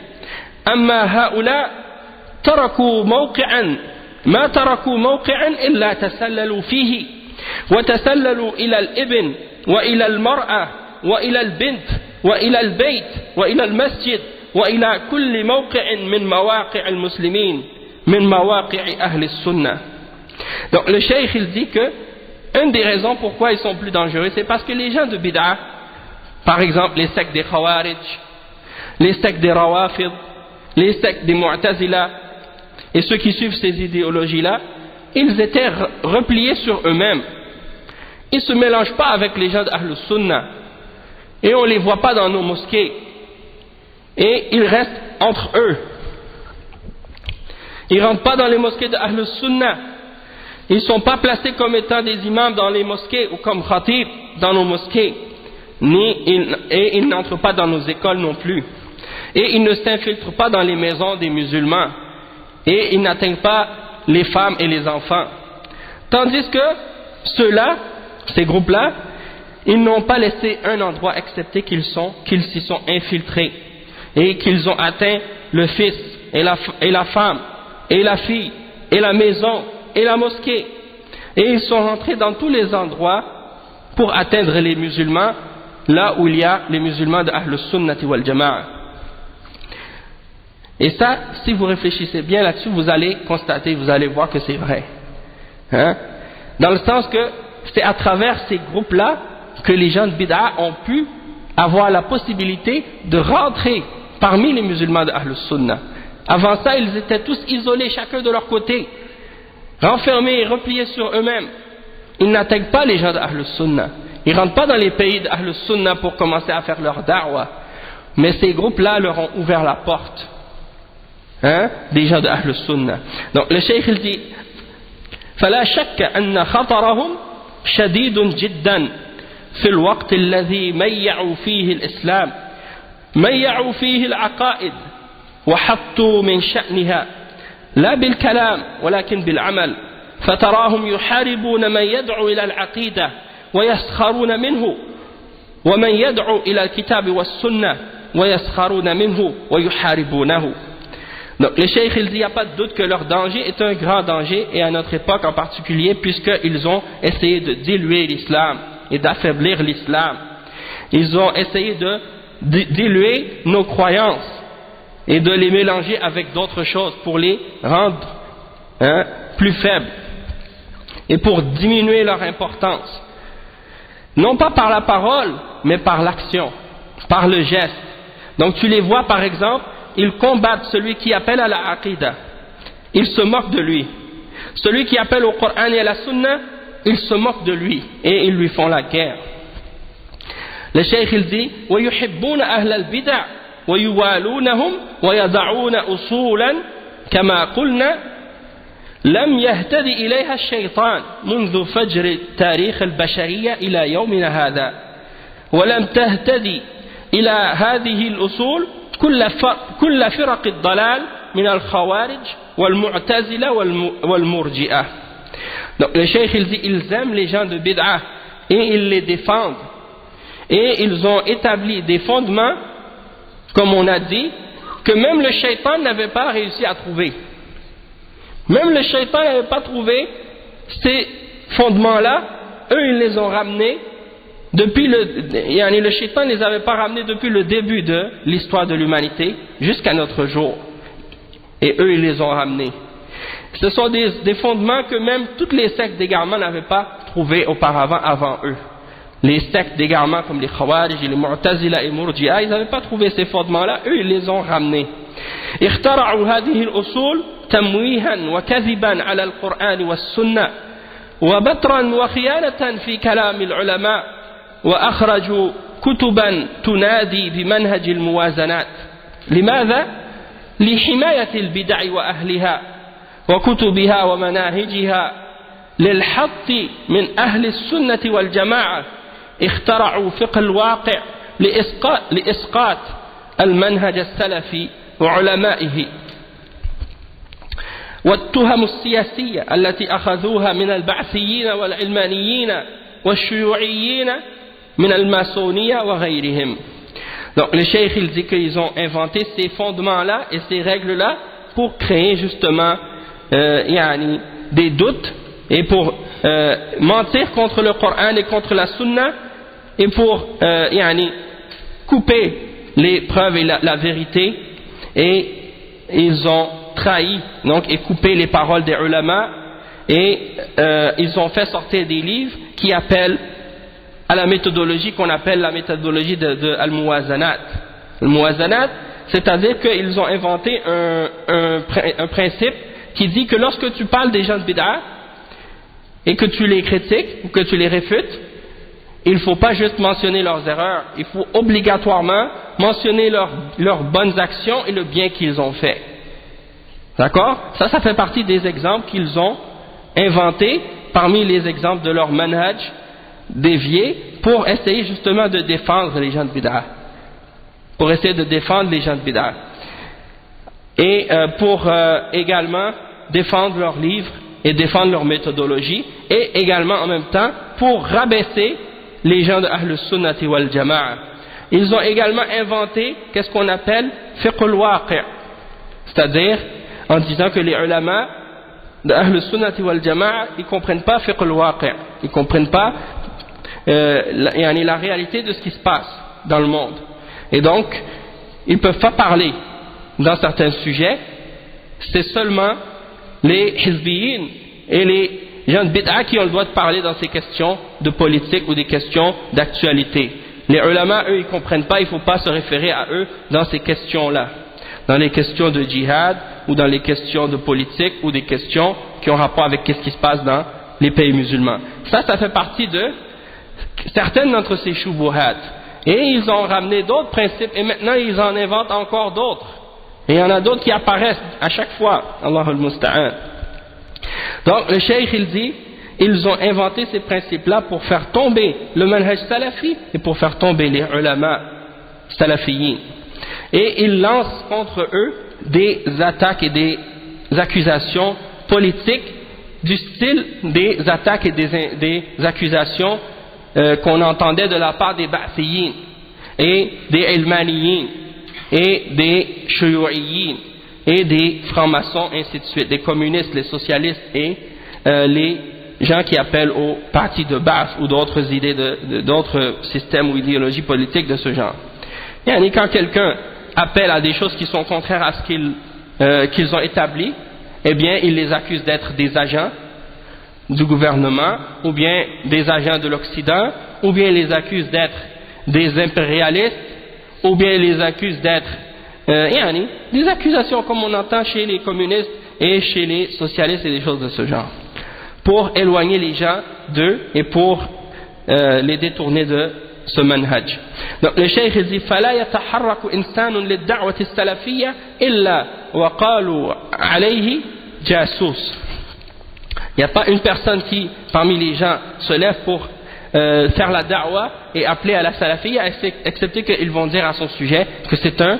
أما هؤلاء تركوا موقعا ما تركوا موقعا إلا تسللوا فيه وتسللوا إلى الابن وإلى المرأة وإلى البنت وإلى البيت وإلى المسجد وإلى كل موقع من مواقع المسلمين من مواقع أهل السنة. Donc le cheikh il dit que une des raisons pourquoi ils sont plus dangereux, c'est parce que les gens de bid'a, par exemple les sectes des Khawarij, les sectes des Rawafid, les sectes des Mu'tazila et ceux qui suivent ces idéologies-là, ils étaient repliés sur eux-mêmes. Ils ne se mélangent pas avec les gens d'Ahl Sunnah et on ne les voit pas dans nos mosquées, et ils restent entre eux. Ils ne rentrent pas dans les mosquées d'Ahl Sunnah. Ils ne sont pas placés comme étant des imams dans les mosquées ou comme khatib dans nos mosquées, et ils n'entrent pas dans nos écoles non plus, et ils ne s'infiltrent pas dans les maisons des musulmans, et ils n'atteignent pas les femmes et les enfants. Tandis que ceux-là, ces groupes-là, ils n'ont pas laissé un endroit excepté qu'ils s'y sont infiltrés et qu'ils ont atteint le fils et la femme et la fille et la maison et la mosquée, et ils sont rentrés dans tous les endroits pour atteindre les musulmans, là où il y a les musulmans de Ahl Sunnati wal Jama'a. Et ça, si vous réfléchissez bien là-dessus, vous allez constater, vous allez voir que c'est vrai. Hein? Dans le sens que c'est à travers ces groupes-là que les gens de bid'a ont pu avoir la possibilité de rentrer parmi les musulmans de Ahl Sunnah. Avant ça, ils étaient tous isolés, chacun de leur côté, renfermés et repliés sur eux-mêmes. Ils n'atteignent pas les gens d'Ahl Sunnah. Ils ne rentrent pas dans les pays d'Ahl Sunnah pour commencer à faire leur da'wah. Mais ces groupes-là leur ont ouvert la porte. Hein? Des gens d'Ahl Sunnah. Donc le cheikh il dit فلا شك أن خطرهم شديد جدا في الوقت الذي ميعوا فيه الإسلام ميعوا فيه العقائد وحطوا من شأنها لا بالكلام ولكن بالعمل فتراهم يحاربون من يدعو إلى العقيدة ويسخرون منه ومن يدعو إلى الكتاب والسنة ويسخرون منه ويحاربونه. Donc le cheikh il dit, il n'y a pas de doute que leur danger est un grand danger, et à notre époque en particulier, puisqu'ils ont essayé de diluer l'islam et d'affaiblir l'islam. Ils ont essayé de diluer nos croyances et de les mélanger avec d'autres choses pour les rendre plus faibles et pour diminuer leur importance. Non pas par la parole, mais par l'action, par le geste. Donc tu les vois par exemple, ils combattent celui qui appelle à la aqidah, ils se moquent de lui. Celui qui appelle au Coran et à la Sunna, ils se moquent de lui et ils lui font la guerre. Le cheikh il dit وَيُحِبُّونَ أَهْلَ الْبِدَعِ وَيُوَالُونَهُمْ وَيَضَعُونَ أُصُولًا كما قلنا لم يهتد إليها الشيطان منذ فجر تاريخ البشرية إلى يومنا هذا ولم تهتدي إلى هذه الأصول كل فرق الضلال من الخوارج والمعتزلة والمرجئة. Donc le cheikh il dit ils aiment les gens de bid'a et ils les défendent Et ils ont établi des fondements, comme on a dit, que même le shaitan n'avait pas réussi à trouver. Même le shaitan n'avait pas trouvé ces fondements-là. Eux, ils les ont ramenés depuis le shaitan ne les avait pas ramenés depuis le début de l'histoire de l'humanité jusqu'à notre jour. Et eux, ils les ont ramenés. Ce sont des fondements que même toutes les sectes d'égarement n'avaient pas trouvés auparavant avant eux. Les sectes d'égarement comme les Khawarij, les Mu'tazila et Murji'a, ils n'avaient pas trouvé ces fondements-là, eux ils les ont ramenés. اخترعوا هذه الأصول تمويها وكذبا على القرآن والسنة وبترا وخيانة في كلام العلماء وأخرجوا كتبا تنادي بمنهج الموازنات. لماذا؟ لحماية البدع وأهلها وكتبها ومناهجها للحط من أهل السنة والجماعة. اخترعوا فقه الواقع لإسقاط المنهج السلفي وعلمائه والتهم السياسية التي أخذوها من البعثيين والعلمانيين والشيوعيين من الماسونية وغيرهم. Donc le cheikh il dit qu'ils ont inventé ces fondements-là et ces règles-là pour créer justement des doutes et pour mentir contre le Coran et contre la Sunna et pour couper les preuves et la vérité, et ils ont trahi donc et coupé les paroles des ulama, et ils ont fait sortir des livres qui appellent à la méthodologie qu'on appelle la méthodologie de Al-Muwazanat. Al-Muwazanat, c'est-à-dire qu'ils ont inventé un principe qui dit que lorsque tu parles des gens de bid'a et que tu les critiques ou que tu les réfutes, il ne faut pas juste mentionner leurs erreurs, il faut obligatoirement mentionner leurs bonnes actions et le bien qu'ils ont fait. D'accord? Ça fait partie des exemples qu'ils ont inventés parmi les exemples de leur manhaj dévié pour essayer justement de défendre les gens de bid'a. Pour essayer de défendre les gens de bid'a. Et pour également défendre leurs livres et défendre leur méthodologie, et également en même temps pour rabaisser les gens de Ahl Sunnati wal Jama'a. Ils ont également inventé qu'est-ce qu'on appelle fiqh al-waqi', c'est-à-dire en disant que les ulama de Ahl Sunnati wal Jama'a, ils comprennent pas fiqh al-waqi', ils comprennent pas la réalité de ce qui se passe dans le monde, et donc ils ne peuvent pas parler dans certains sujets. C'est seulement les hizbiyin et les gens de bid'a qui ont le droit de parler dans ces questions de politique ou des questions d'actualité. Les ulama, eux, ils ne comprennent pas, il ne faut pas se référer à eux dans ces questions-là, dans les questions de djihad ou dans les questions de politique ou des questions qui ont rapport avec ce qui se passe dans les pays musulmans. Ça fait partie de certaines d'entre ces shubuhat. Et ils ont ramené d'autres principes et maintenant ils en inventent encore d'autres. Et il y en a d'autres qui apparaissent à chaque fois. Allahul Musta'an. Donc le cheikh il dit, ils ont inventé ces principes-là pour faire tomber le manhaj salafi et pour faire tomber les ulama salafiyin. Et ils lancent contre eux des attaques et des accusations politiques du style des attaques et des accusations qu'on entendait de la part des ba'thiyin et des ilmaniyin et des shuyu'iyin et des francs-maçons, ainsi de suite, des communistes, les socialistes et les gens qui appellent au parti de Ba'ath ou d'autres idées, d'autres systèmes ou idéologies politiques de ce genre. Et quand quelqu'un appelle à des choses qui sont contraires à ce qu'ils ont établi, eh bien, ils les accusent d'être des agents du gouvernement, ou bien des agents de l'Occident, ou bien les accusent d'être des impérialistes, ou bien les accusent d'être des accusations comme on entend chez les communistes et chez les socialistes et des choses de ce genre, pour éloigner les gens d'eux et pour les détourner de ce manhaj. Donc le cheikh il dit فلا يتحرك إنسان للدعوة السلفية إلا وقالوا عليه جاسوس. Il n'y a pas une personne qui, parmi les gens, se lève pour faire la da'wah et appeler à la salafiyya, excepté qu'ils vont dire à son sujet que c'est un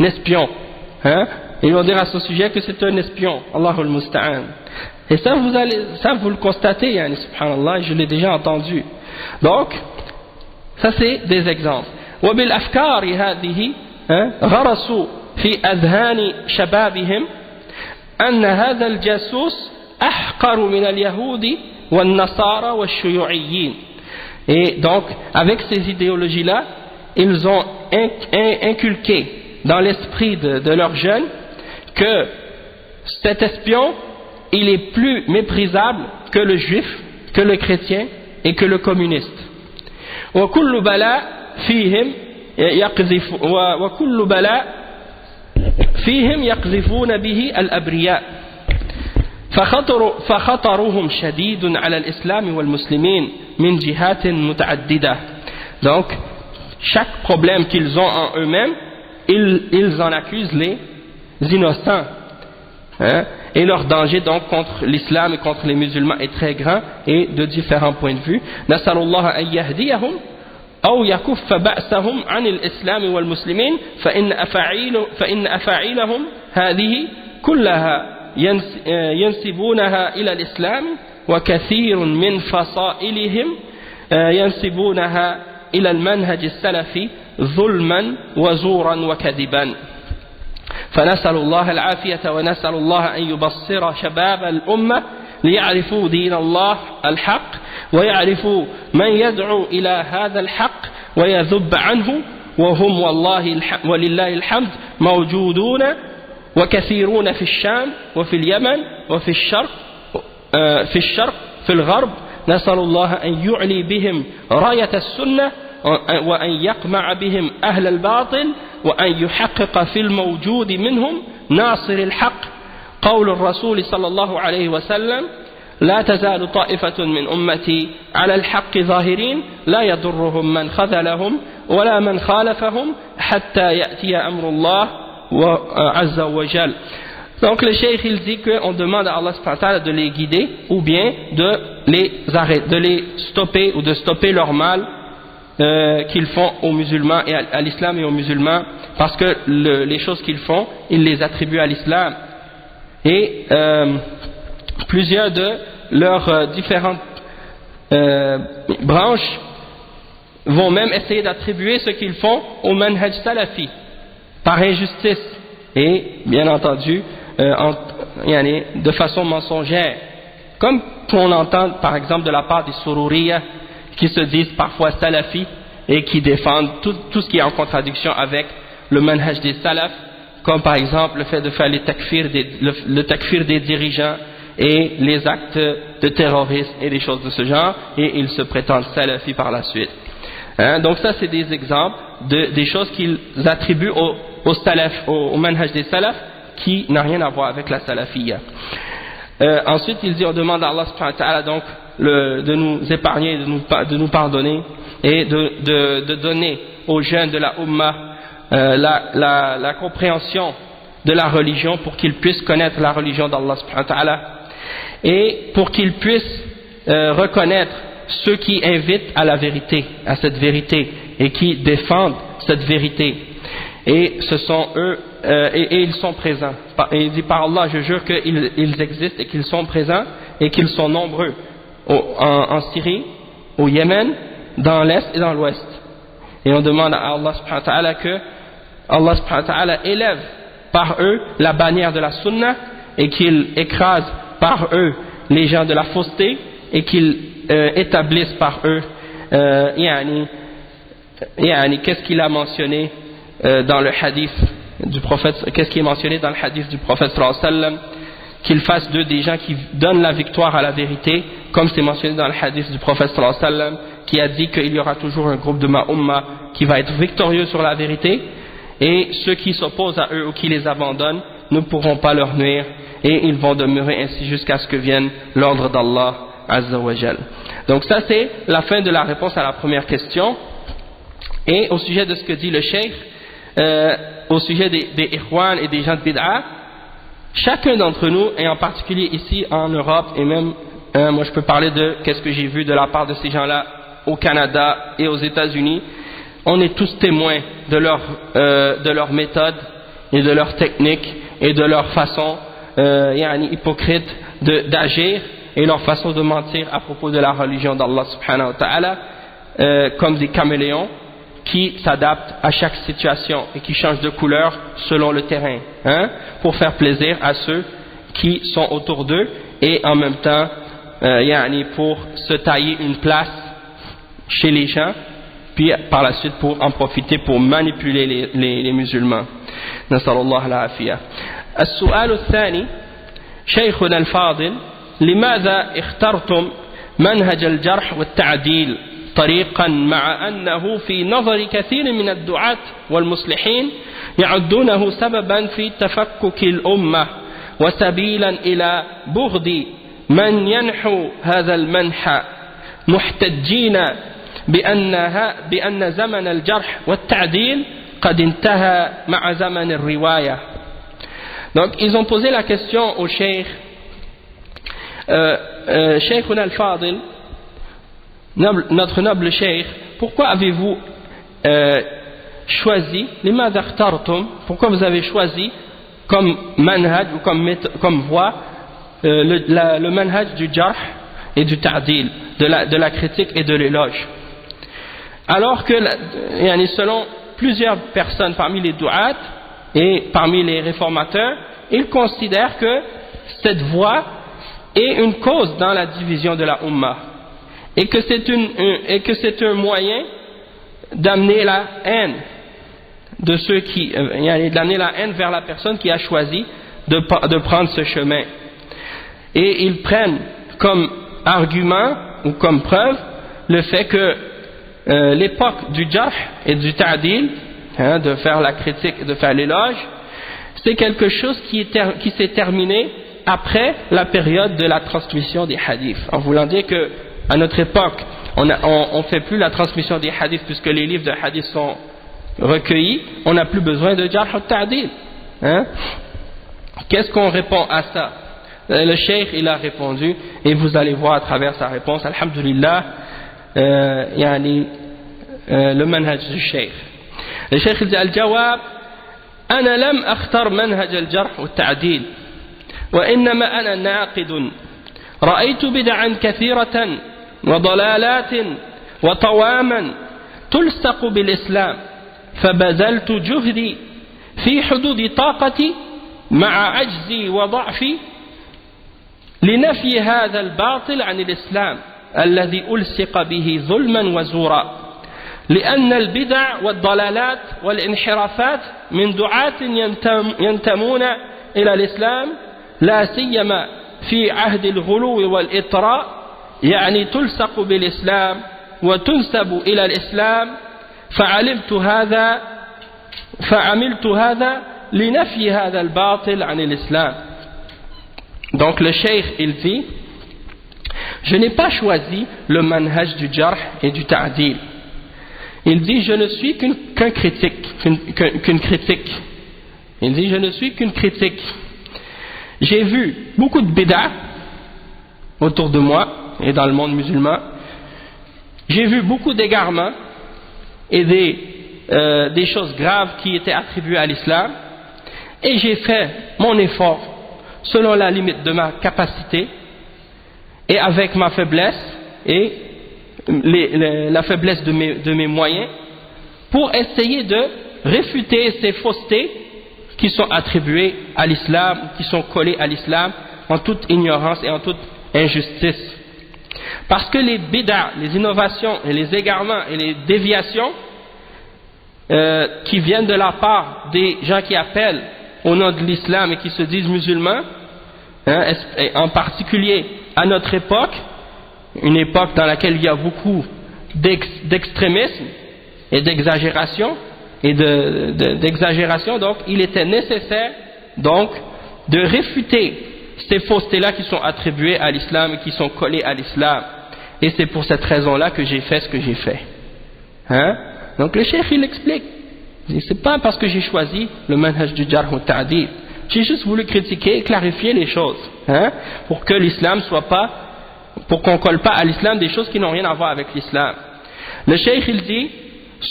espion. Ils vont dire à son sujet que c'est un espion. Allahul Musta'an. Et ça, vous le constatez, subhanallah, je l'ai déjà entendu. Donc, Ça c'est des exemples. وبالأفكار هذه غرسوا في أذهان شبابهم أن هذا الجاسوس أحقر من اليهود والنصارى والشيوعيين. Et donc, avec ces idéologies-là, ils ont inculqué dans l'esprit de leurs jeunes que cet espion, il est plus méprisable que le juif, que le chrétien et que le communiste. وكل بلاء فيهم وكل بلاء فيهم يقذفون به الأبرياء فخطرهم شديد على الإسلام والمسلمين من جهات متعددة. Donc chaque problème qu'ils ont en eux-mêmes, ils en accusent les innocents, et leur danger donc contre l'islam et contre les musulmans est très grand et de différents points de vue. نسأل الله أن يهديهم أو يكف بأسهم عن الإسلام والمسلمين فإن أفاعيلهم هذه كلها ينسبونها إلى الإسلام وكثير من فصائلهم ينسبونها إلى المنهج السلفي ظلما وزورا وكذبا. فنسأل الله العافية ونسأل الله أن يبصر شباب الأمة ليعرفوا دين الله الحق ويعرفوا من يدعو إلى هذا الحق ويذب عنه وهم والله ولله الحمد موجودون وكثيرون في الشام وفي اليمن وفي الشرق في الغرب. نسأل الله أن يعلي بهم راية السنة وأن يقمع بهم أهل الباطل وأن يحقق في الموجود منهم ناصر الحق. قول الرسول صلى الله عليه وسلم لا تزال طائفة من أمتي على الحق ظاهرين لا يضرهم من خذلهم ولا من خالفهم حتى يأتي أمر الله عز وجل. Donc le cheikh il dit qu'on demande à Allah subhanahu wa ta'ala de les guider ou bien de les arrêter, de les stopper ou de stopper leur mal qu'ils font aux musulmans et à l'islam et aux musulmans, parce que les choses qu'ils font, ils les attribuent à l'islam. Et plusieurs de leurs différentes branches vont même essayer d'attribuer ce qu'ils font au manhaj salafi par injustice et bien entendu de façon mensongère, comme qu'on entend par exemple de la part des Sururiya qui se disent parfois salafis et qui défendent tout ce qui est en contradiction avec le manhaj des salafs, comme par exemple le fait de faire le takfir des dirigeants et les actes de terrorisme et des choses de ce genre, et ils se prétendent salafis par la suite. Donc ça c'est des exemples des choses qu'ils attribuent au manhaj des salafs qui n'a rien à voir avec la salafiyya. Ensuite il dit, on demande à Allah subhanahu wa ta'ala donc de nous épargner, de nous pardonner et de donner aux jeunes de la Ummah la compréhension de la religion pour qu'ils puissent connaître la religion d'Allah subhanahu wa ta'ala et pour qu'ils puissent reconnaître ceux qui invitent à la vérité, à cette vérité et qui défendent cette vérité, et ce sont eux et ils sont présents, et il dit par Allah je jure qu'ils existent et qu'ils sont présents et qu'ils sont nombreux en Syrie, au Yémen, dans l'Est et dans l'Ouest. Et on demande à Allah subhanahu wa ta'ala que Allah subhanahu wa ta'ala élève par eux la bannière de la sunna et qu'il écrase par eux les gens de la fausseté et qu'il établisse par eux qu'est-ce qu'il a mentionné dans le hadith du prophète, qu'est-ce qui est mentionné dans le hadith du prophète sallallahu alayhi wa sallam, qu'il fasse d'eux des gens qui donnent la victoire à la vérité, comme c'est mentionné dans le hadith du prophète sallallahu alayhi wa sallam, qui a dit qu'il y aura toujours un groupe de ma umma qui va être victorieux sur la vérité, et ceux qui s'opposent à eux ou qui les abandonnent ne pourront pas leur nuire, et ils vont demeurer ainsi jusqu'à ce que vienne l'ordre d'Allah Azza wa Jal. Donc ça c'est la fin de la réponse à la première question. Et au sujet de ce que dit le cheikh, au sujet des ikhwan et des gens de bid'a, chacun d'entre nous, et en particulier ici en Europe, et même moi je peux parler de qu'est-ce que j'ai vu de la part de ces gens-là au Canada et aux États-Unis, on est tous témoins de leur méthode et de leur technique et de leur façon hypocrite d'agir et leur façon de mentir à propos de la religion d'Allah subhanahu wa ta'ala, comme des caméléons qui s'adaptent à chaque situation et qui changent de couleur selon le terrain, pour faire plaisir à ceux qui sont autour d'eux et en même temps pour se tailler une place chez les gens, puis par la suite pour en profiter pour manipuler les musulmans. نسأل الله العافية. السؤال الثاني: شيخنا الفاضل، لماذا اخترتم منهج الجرح والتعديل طريقا مع أنه في نظر كثير من الدعاة والمصلحين يعدونه سببا في تفكك الأمة وسبيلا إلى بغض من ينحو هذا المنحى، محتجين بأن زمن الجرح والتعديل قد انتهى مع زمن الرواية. Donc ils ont posé la question au cheikh, Cheikhuna al-Fadil, notre noble cheikh, pourquoi avez-vous choisi, لماذا اخترتم, pourquoi vous avez choisi comme manhaj ou comme voie le manhaj du jarh et du ta'dil, de la critique et de l'éloge, alors que selon plusieurs personnes parmi les du'at et parmi les réformateurs, ils considèrent que cette voie est une cause dans la division de la Ummah et que c'est un moyen d'amener la haine de ceux qui d'amener la haine vers la personne qui a choisi de prendre ce chemin. Et ils prennent comme argument ou comme preuve le fait que l'époque du jarh et du ta'dil, de faire la critique et de faire l'éloge, c'est quelque chose qui s'est terminé après la période de la transmission des hadiths, en voulant dire que à notre époque on fait plus la transmission des hadiths puisque les livres de hadiths sont recueillis, on n'a plus besoin de jarh ou ta'dil. Qu'est-ce qu'on répond à ça? Le cheikh il a répondu, et vous allez voir à travers sa réponse, alhamdulillah, le manhaj du cheikh. Le cheikh il dit: al-jawab, أنا لم أختر منهج الجرح والتعديل، وإنما أنا ناقد رأيت بدعا كثيرة وضلالات وطواما تلصق بالإسلام، فبذلت جهدي في حدود طاقتي مع عجزي وضعفي لنفي هذا الباطل عن الإسلام الذي ألصق به ظلما وزورا، لأن البدع والضلالات والانحرافات من دعاة ينتمون إلى الإسلام لا سيما في عهد الغلو والإطراء تلصق بالإسلام وتنسب إلى الإسلام، فعملت هذا لنفي هذا الباطل عن الإسلام. Donc le cheikh il dit: je n'ai pas choisi le manhaj du jarh et du ta'dil. Il dit: je ne suis qu'une critique. Il dit: je ne suis qu'une critique. J'ai vu beaucoup de bid'ah autour de moi et dans le monde musulman. J'ai vu beaucoup d'égarements et des choses graves qui étaient attribuées à l'islam, et j'ai fait mon effort selon la limite de ma capacité et avec ma faiblesse et la faiblesse de mes moyens, pour essayer de réfuter ces faussetés qui sont attribuées à l'islam, qui sont collées à l'islam en toute ignorance et en toute injustice. Parce que les bid'ah, les innovations et les égarements et les déviations qui viennent de la part des gens qui appellent au nom de l'islam et qui se disent musulmans, en particulier à notre époque, une époque dans laquelle il y a beaucoup d'extrémisme et d'exagération donc il était nécessaire donc de réfuter ces faussetés-là qui sont attribuées à l'islam et qui sont collées à l'islam, et c'est pour cette raison-là que j'ai fait ce que j'ai fait. Donc le cheikh il explique, c'est pas parce que j'ai choisi le manhaj du jarh ou ta'dil, j'ai juste voulu critiquer et clarifier les choses, pour que l'islam pour qu'on colle pas à l'islam des choses qui n'ont rien à voir avec l'islam. Le cheikh il dit: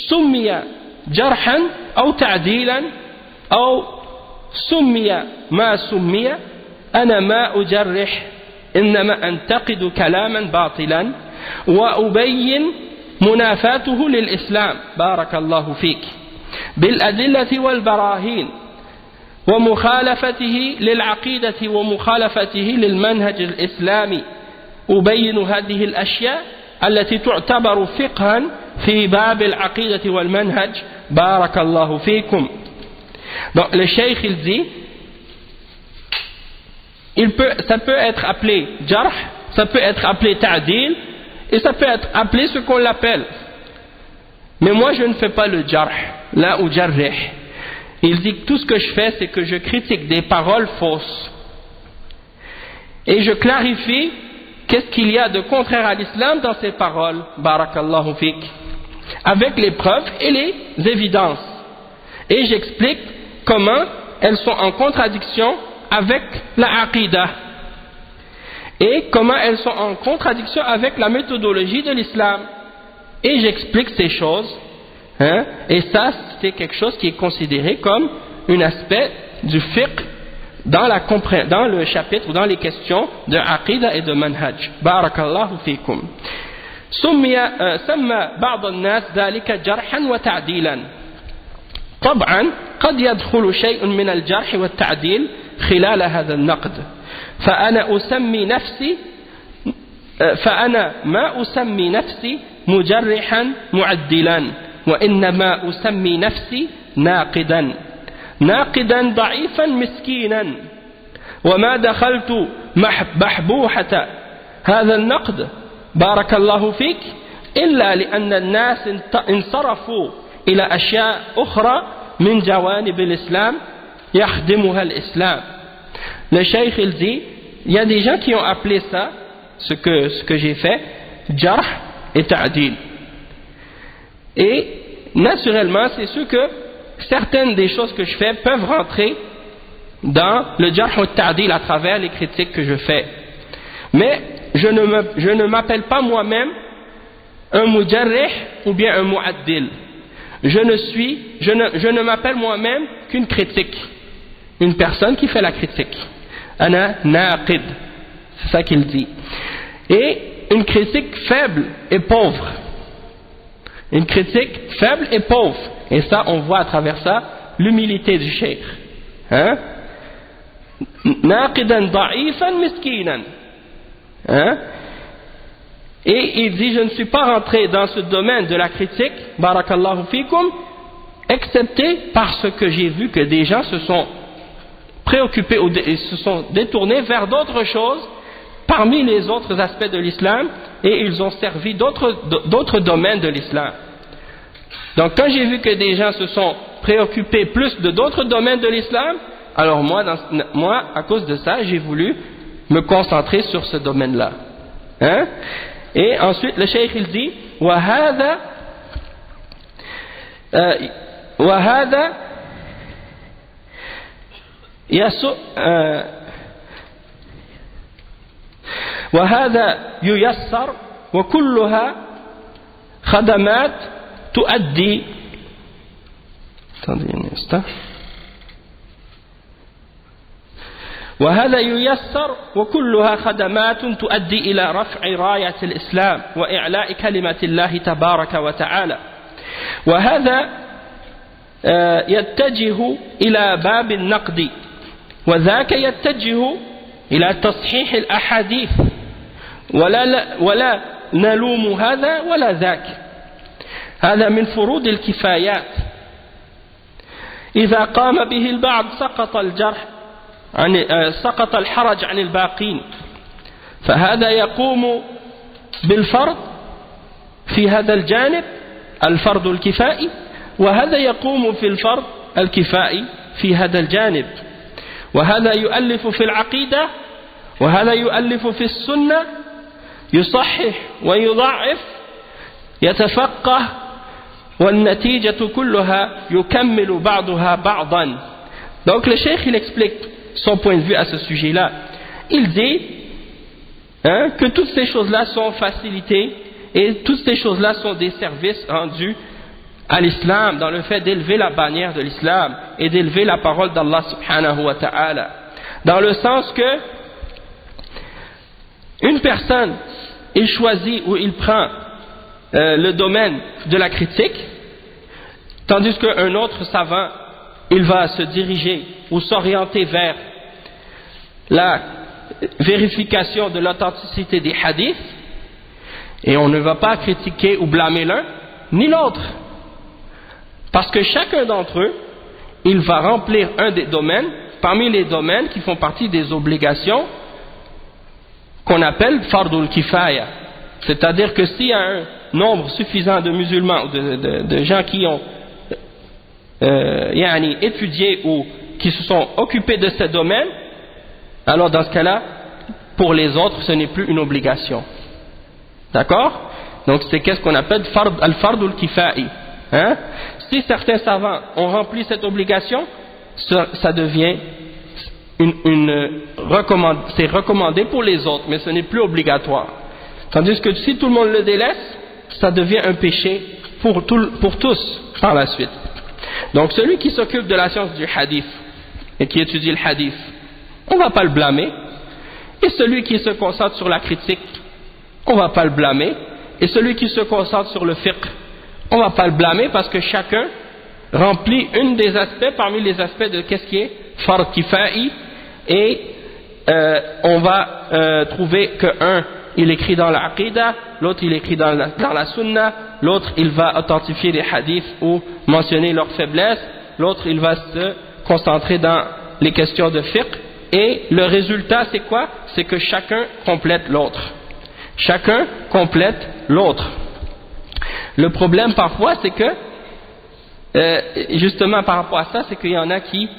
summiya jarhan ou ta'dilan ou summiya ma summiya ana ma ujarrih innama antaqidu kalaman batilan wa ubayyin منافاته للإسلام بارك الله فيك بالأدلة والبراهين ومخالفته للعقيدة ومخالفته للمنهج الإسلامي أبين هذه الأشياء التي تعتبر فقها في باب العقيدة والمنهج بارك الله فيكم. Donc le cheikh il dit ça peut être appelé jarh, ça peut être appelé ta'dil et ça peut être appelé ce qu'on l'appelle. Mais moi je ne fais pas le jarh, là ou jarrih. Il dit que tout ce que je fais c'est que je critique des paroles fausses et je clarifie qu'est-ce qu'il y a de contraire à l'islam dans ces paroles barakallahu fik, avec les preuves et les évidences, et j'explique comment elles sont en contradiction avec la aqidah et comment elles sont en contradiction avec la méthodologie de l'islam, et j'explique ces choses, et ça c'est quelque chose qui est considéré comme un aspect du fiqh dans le chapitre, dans les questions de aqidah et de manhaj. Barakallahu fikum. سمى بعض الناس ذلك جرحا وتعديلا. طبعا قد يدخل شيء من الجرح والتعديل خلال هذا النقد، فأنا ما أسمي نفسي مجرحا معدلا، وإنما أسمي نفسي ناقدا ضعيفا مسكينا، وما دخلت بحبوحة هذا النقد بارك الله فيك إلا لأن الناس انصرفوا إلى أشياء أخرى من جوانب الإسلام يخدمها الإسلام. Le cheikh il dit, il y a des gens qui ont appelé ça, ce que j'ai fait, jarh et ta'dil. Et naturellement c'est sûr que certaines des choses que je fais peuvent rentrer dans le jarh et ta'dil à travers les critiques que je fais. Mais je ne m'appelle pas moi-même un mujarrih ou bien un mu'addil. Je ne m'appelle moi-même qu'une critique, une personne qui fait la critique. Ana naqid, c'est ça qu'il dit. Et une critique faible et pauvre. Une critique faible et pauvre. Et ça, on voit à travers ça l'humilité du cheikh. Naqidan da'ifan miskinan. Et il dit, je ne suis pas rentré dans ce domaine de la critique, barakallahu fikum, excepté parce que j'ai vu que des gens se sont préoccupés ou se sont détournés vers d'autres choses parmi les autres aspects de l'islam, et ils ont servi d'autres domaines de l'islam. Donc quand j'ai vu que des gens se sont préoccupés plus de d'autres domaines de l'islam, alors moi, à cause de ça, j'ai voulu me concentrer sur ce domaine-là. Et ensuite, le cheikh il dit, وهذا ييسر وكلها خدمات تؤدي وهذا ييسر وكلها خدمات تؤدي إلى رفع راية الإسلام وإعلاء كلمة الله تبارك وتعالى، وهذا يتجه إلى باب النقد، وذاك يتجه إلى تصحيح الأحاديث، ولا نلوم هذا ولا ذاك، هذا من فروض الكفايات، إذا قام به البعض سقط الحرج عن الباقين، فهذا يقوم بالفرض في هذا الجانب الفرض الكفائي، وهذا يقوم في الفرض الكفائي في هذا الجانب، وهذا يؤلف في العقيدة وهذا يؤلف في السنة، يصحح ويضعف، يتفقه، والنتيجة كلها يكمل بعضها بعضا. Donc le cheikh il explique son point de vue à ce sujet-là. Il dit que toutes ces choses-là sont facilitées et toutes ces choses-là sont des services rendus à l'islam, dans le fait d'élever la bannière de l'islam et d'élever la parole d'Allah subhanahu wa ta'ala, dans le sens que une personne il choisit ou il prend le domaine de la critique, tandis qu'un autre savant, il va se diriger ou s'orienter vers la vérification de l'authenticité des hadiths, et on ne va pas critiquer ou blâmer l'un ni l'autre, parce que chacun d'entre eux, il va remplir un des domaines, parmi les domaines qui font partie des obligations qu'on appelle fardul kifaya, c'est-à-dire que s'il y a un nombre suffisant de musulmans, de gens qui ont étudié ou qui se sont occupés de ce domaine, alors dans ce cas-là, pour les autres, ce n'est plus une obligation. D'accord? Donc c'est qu'est-ce qu'on appelle al-fardul kifai. Hein? Si certains savants ont rempli cette obligation, ça devient c'est recommandé pour les autres, mais ce n'est plus obligatoire. Tandis que si tout le monde le délaisse, ça devient un péché pour tous par la suite. Donc celui qui s'occupe de la science du hadith et qui étudie le hadith, on ne va pas le blâmer. Et celui qui se concentre sur la critique, on ne va pas le blâmer. Et celui qui se concentre sur le fiqh, on ne va pas le blâmer, parce que chacun remplit une des aspects parmi les aspects de qu'est-ce qui est fard kifai, et on va trouver qu'un il écrit dans l'aqida, l'autre il écrit dans la sunna, l'autre il va authentifier les hadiths ou mentionner leurs faiblesses, l'autre il va se concentrer dans les questions de fiqh, et le résultat c'est quoi? C'est que chacun complète l'autre. Chacun complète l'autre. Le problème parfois c'est que justement par rapport à ça, c'est qu'il y en a qui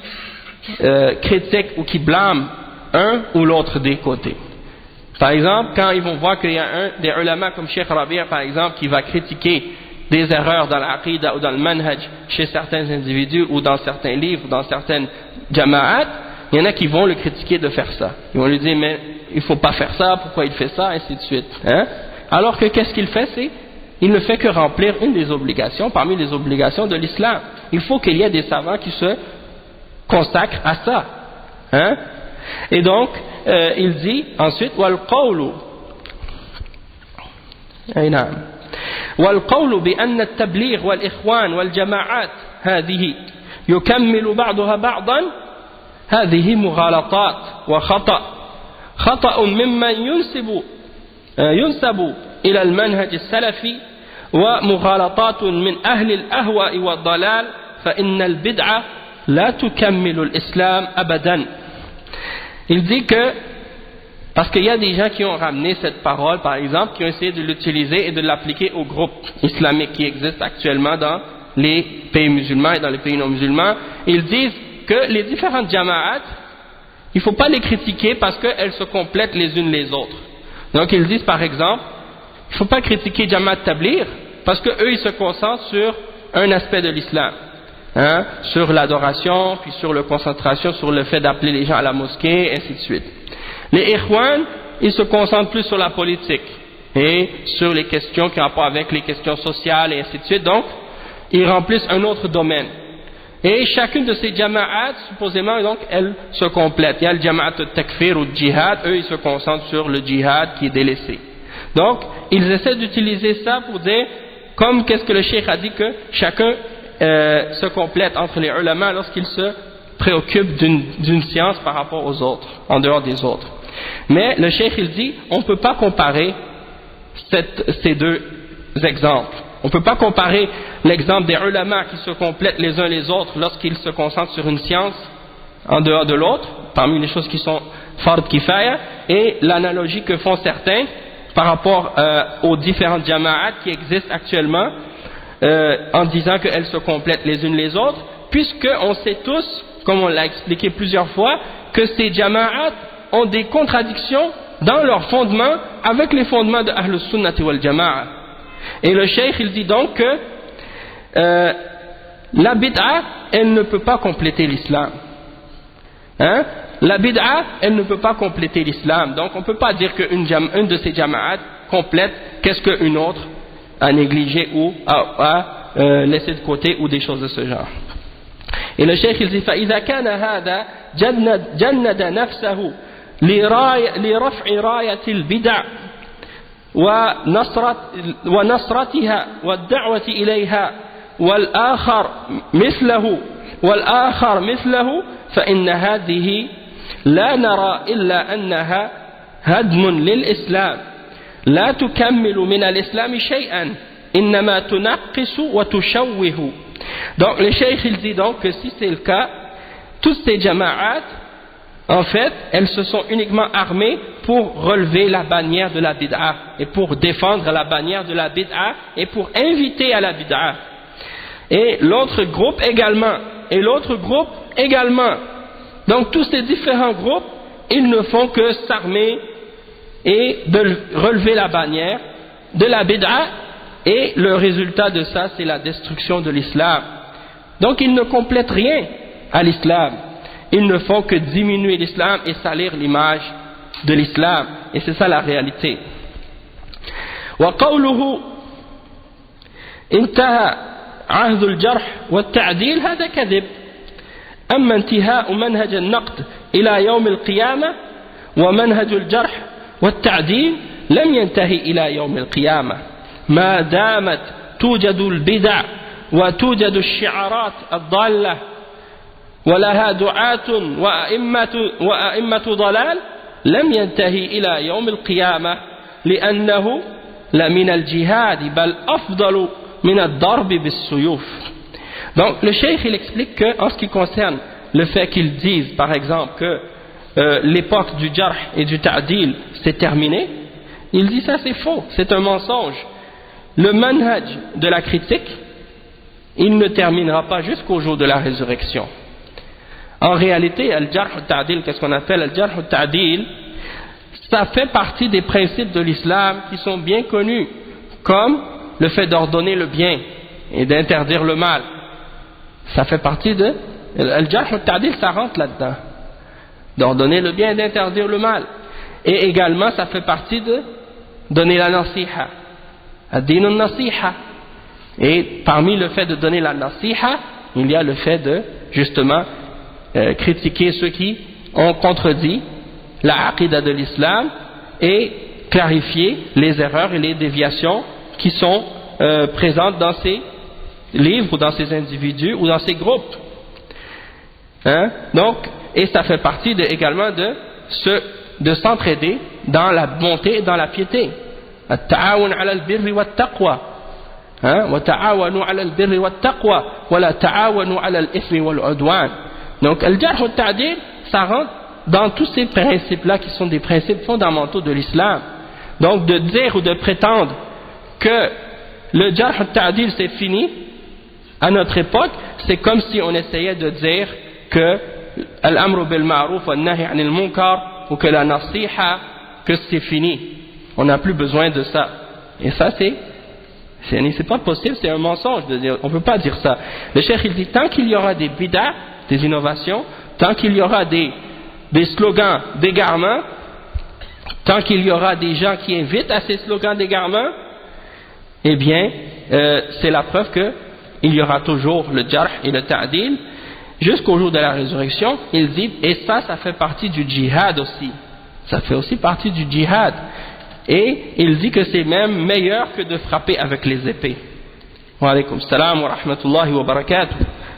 critiquent ou qui blâment un ou l'autre des côtés. Par exemple, quand ils vont voir qu'il y a un des ulama comme Cheikh Rabi' par exemple qui va critiquer des erreurs dans l'aqida ou dans le manhaj chez certains individus ou dans certains livres, dans certaines jama'at, il y en a qui vont le critiquer de faire ça. Ils vont lui dire mais il ne faut pas faire ça, pourquoi il fait ça, ainsi de suite. Hein? Alors que qu'est-ce qu'il fait? Il ne fait que remplir une des obligations parmi les obligations de l'islam. Il faut qu'il y ait des savants qui se consacrent à ça. Hein? Et donc, il dit ensuite والقول بأن التبليغ والإخوان والجماعات هذه يكمل بعضها بعضا هذه مغالطات خطأ ممن ينسب إلى المنهج السلفي ومغالطات من أهل الأهواء والضلال فإن البدعة لا تكمل الإسلام أبدا. Il dit que, parce qu'il y a des gens qui ont ramené cette parole, par exemple, qui ont essayé de l'utiliser et de l'appliquer aux groupes islamiques qui existent actuellement dans les pays musulmans et dans les pays non musulmans. Ils disent que les différentes jama'at, il ne faut pas les critiquer parce qu'elles se complètent les unes les autres. Donc ils disent par exemple, il ne faut pas critiquer Jamaat Tabligh parce qu'eux ils se concentrent sur un aspect de l'islam. Hein, sur l'adoration, puis sur la concentration, sur le fait d'appeler les gens à la mosquée, ainsi de suite. Les Ikhwan, ils se concentrent plus sur la politique et sur les questions qui ont rapport avec les questions sociales, et ainsi de suite. Donc, ils remplissent un autre domaine. Et chacune de ces jama'at, supposément, donc, elle se complète. Il y a le jama'at al-takfir ou le djihad, eux, ils se concentrent sur le djihad qui est délaissé. Donc, ils essaient d'utiliser ça pour dire, comme qu'est-ce que le cheikh a dit, que chacun se complète entre les ulama lorsqu'ils se préoccupent d'une science par rapport aux autres, en dehors des autres. Mais le cheikh il dit, on ne peut pas comparer ces deux exemples. On ne peut pas comparer l'exemple des ulama qui se complètent les uns les autres lorsqu'ils se concentrent sur une science en dehors de l'autre, parmi les choses qui sont fard kifaya, et l'analogie que font certains par rapport aux différentes jama'at qui existent actuellement, en disant qu'elles se complètent les unes les autres, puisqu'on sait tous, comme on l'a expliqué plusieurs fois, que ces jama'at ont des contradictions dans leurs fondements avec les fondements de Ahlus Sunnati wal Jama'a. Et le cheikh il dit donc que la bid'a, elle ne peut pas compléter l'islam. Hein? La bid'a, elle ne peut pas compléter l'islam. Donc on ne peut pas dire qu'une de ces jama'at complète qu'est-ce qu'une autre à négliger ou à laisser de côté ou des choses de ce genre. Et le cheikh il dit فإذا كان هذا جند نفسه لرفع راية البدع ونصرتها والدعوة إليها والآخر مثله فإن هذه لا نرى إلا أنها هدم للإسلام لا تكمل من الإسلام شيئا إنما تنقص وتشوه. Donc le cheikh il dit donc que si c'est le cas, toutes ces jama'at en fait elles se sont uniquement armées pour relever la bannière de la bid'a et pour défendre la bannière de la bid'a et pour inviter à la bid'a, et l'autre groupe également, et l'autre groupe également. Donc tous ces différents groupes ils ne font que s'armer et de relever la bannière de la bid'a, et le résultat de ça c'est la destruction de l'islam. Donc ils ne complètent rien à l'islam, ils ne font que diminuer l'islam et salir l'image de l'islam, et c'est ça la réalité. وقوله انتهى عهد الجرح والتعديل هذا كذب. أما انتهاء منهج النقد إلى يوم القيامة ومنهج الجرح والتعديل لم ينتهي إلى يوم القيامة ما دامت توجد البدع وتوجد الشعارات الضالة ولها دعاة وأئمة ضلال لم ينتهي إلى يوم القيامة لأنه لمن الجهاد بل أفضل من الضرب بالسيوف. Donc le cheikh il explique que en ce qui concerne le fait qu'ils disent par exemple que l'époque du jarh et du ta'dil c'est terminé, il dit ça c'est faux, c'est un mensonge. Le manhaj de la critique il ne terminera pas jusqu'au jour de la résurrection. En réalité al-jarh al-ta'dil, qu'est-ce qu'on appelle al-jarh al-ta'dil, ça fait partie des principes de l'islam qui sont bien connus, comme le fait d'ordonner le bien et d'interdire le mal. Ça fait partie de al-jarh al-ta'dil, ça rentre là-dedans, d'ordonner le bien et d'interdire le mal. Et également ça fait partie de donner la nasiha, ad-din al-nasiha. Et parmi le fait de donner la nasiha, il y a le fait de justement critiquer ceux qui ont contredit la aqidah de l'islam et clarifier les erreurs et les déviations qui sont présentes dans ces livres ou dans ces individus ou dans ces groupes. Donc, et ça fait partie également de s'entraider dans la bonté et dans la piété. At-ta'awun 'ala al-birri wat-taqwa. Wa ta'awanu 'ala al-birri wat-taqwa wa la ta'awanu 'ala al-ithmi wal-'udwan. Donc, al-jarh wa al-ta'dil, ça rentre dans tous ces principes-là qui sont des principes fondamentaux de l'islam. Donc, de dire ou de prétendre que le jarh wa al-ta'dil c'est fini à notre époque, c'est comme si on essayait de dire que al-amru bil ma'ruf wa nahy 'anil munkar ou que la nasiha, que c'est fini, on n'a plus besoin de ça. Et ça c'est pas possible, c'est un mensonge de dire, on peut pas dire ça. Le cheikh il dit tant qu'il y aura des bid'ah, des innovations, tant qu'il y aura des slogans d'égarement, tant qu'il y aura des gens qui invitent à ces slogans d'égarement, eh bien c'est la preuve que il y aura toujours le jarh et le ta'dil jusqu'au jour de la résurrection. Il dit, et ça fait partie du djihad aussi, ça fait aussi partie du djihad, et il dit que c'est même meilleur que de frapper avec les épées. Wa alaykum salam wa rahmatullahi wa barakatuh.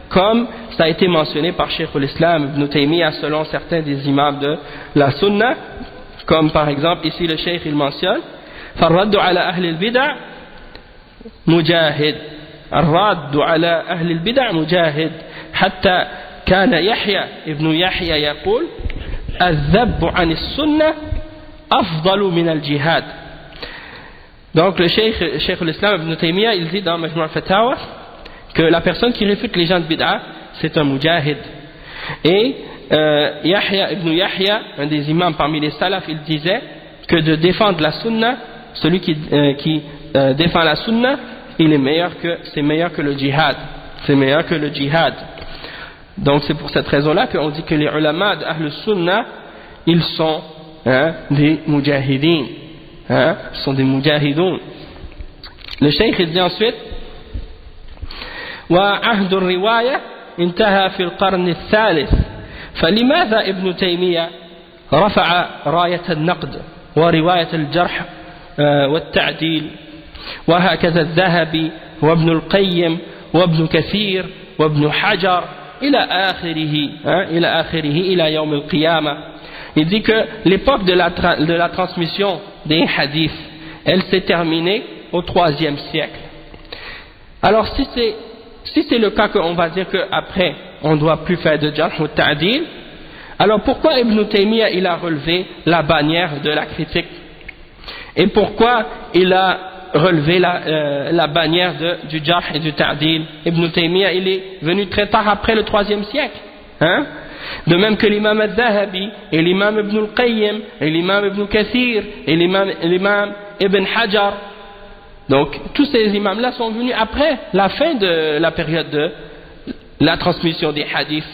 Comme ça a été mentionné par Cheikh al-Islam Ibn Taymiyyah selon certains des imams de la Sunna, comme par exemple ici le Cheikh il mentionne فَالرَّدُّ عَلَى أَهْلِ الْبِدَعِ مُجَاهِدٌ الرَّدُّ عَلَى أَهْلِ الْبِدَعِ مُجَاهِدٌ حتى كان يحيى ابن يحيى يقول الذب عن السنة أفضل من الجهاد. Donc le Cheikh al-Islam Ibn Taymiyyah il dit dans Majmu' al-Fatawa que la personne qui réfute les gens de bid'a c'est un mujahid. Et Yahya ibn Yahya, un des imams parmi les salaf, il disait que de défendre la sunna, celui qui défend la sunna, c'est meilleur que le djihad, c'est meilleur que le djihad. Donc c'est pour cette raison-là qu'on dit que les ulama d'Ahl Sunna, ils sont des mujahideen, ils sont des mujahidoun. Le cheikh il dit ensuite وعهد الرواية انتهى في القرن الثالث فلماذا ابن تيمية رفع راية النقد ورواية الجرح والتعديل وهكذا الذهبي وابن القيم وابن كثير وابن حجر إلى آخره إلى يوم القيامة. Il dit que l'époque de la transmission des hadiths, elle s'est terminée au 3e siècle. Alors si c'est le cas qu'on va dire qu'après on ne doit plus faire de jarh ou ta'dil, alors pourquoi Ibn Taymiyyah il a relevé la bannière de la critique? Et pourquoi il a relevé la bannière du jarh et du ta'dil? Ibn Taymiyyah il est venu très tard après le 3e siècle, hein? De même que l'imam al-Zahabi et l'imam Ibn al-Qayyim et l'imam Ibn Kathir et l'imam Ibn Hajar. Donc tous ces imams là sont venus après la fin de la période de la transmission des hadiths,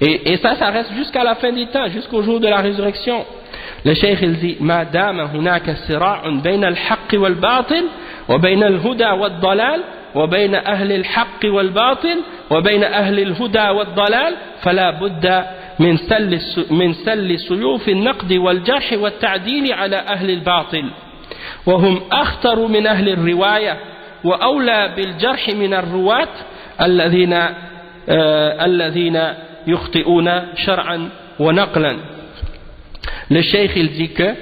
et ça reste jusqu'à la fin des temps, jusqu'au jour de la résurrection. Le cheikh il dit ma dama hunaka sira'un bayna al-haqq wal-batil wa bayna al-huda wad-dalal wa bayna ahli al-haqq wal-batil wa bayna ahli al-huda wad-dalal fala budda min sall suyuf an-naqd wal-jarh wat-ta'dil ala ahli al-batil وهم أخطر من أهل الرواية وأولى بالجرح من الرواة الذين يخطئون شرعا ونقلا. Le cheikh il dit que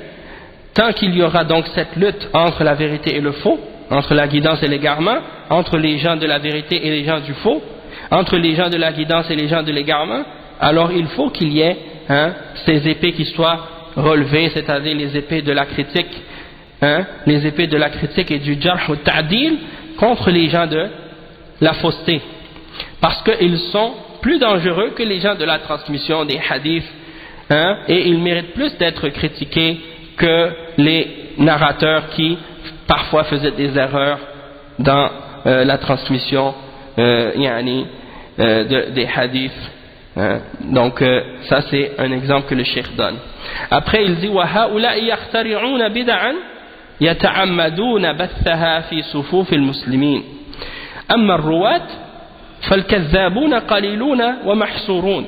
tant qu'il y aura donc cette lutte entre la vérité et le faux, entre la guidance et l'égarement, entre les gens de la vérité et les gens du faux, entre les gens de la guidance et les gens de l'égarement, alors il faut qu'il y ait ces épées qui soient relevées, c'est-à-dire les épées de la critique, les épées de la critique et du jarh ou ta'dil contre les gens de la fausseté, parce qu'ils sont plus dangereux que les gens de la transmission des hadiths, et ils méritent plus d'être critiqués que les narrateurs qui parfois faisaient des erreurs dans la transmission des hadiths. Donc ça c'est un exemple que le cheikh donne. Après il dit wa ha'ula'i yakhtari'una bid'an يتعمدون بثها في صفوف المسلمين أما الرواة فالكذابون قليلون ومحصورون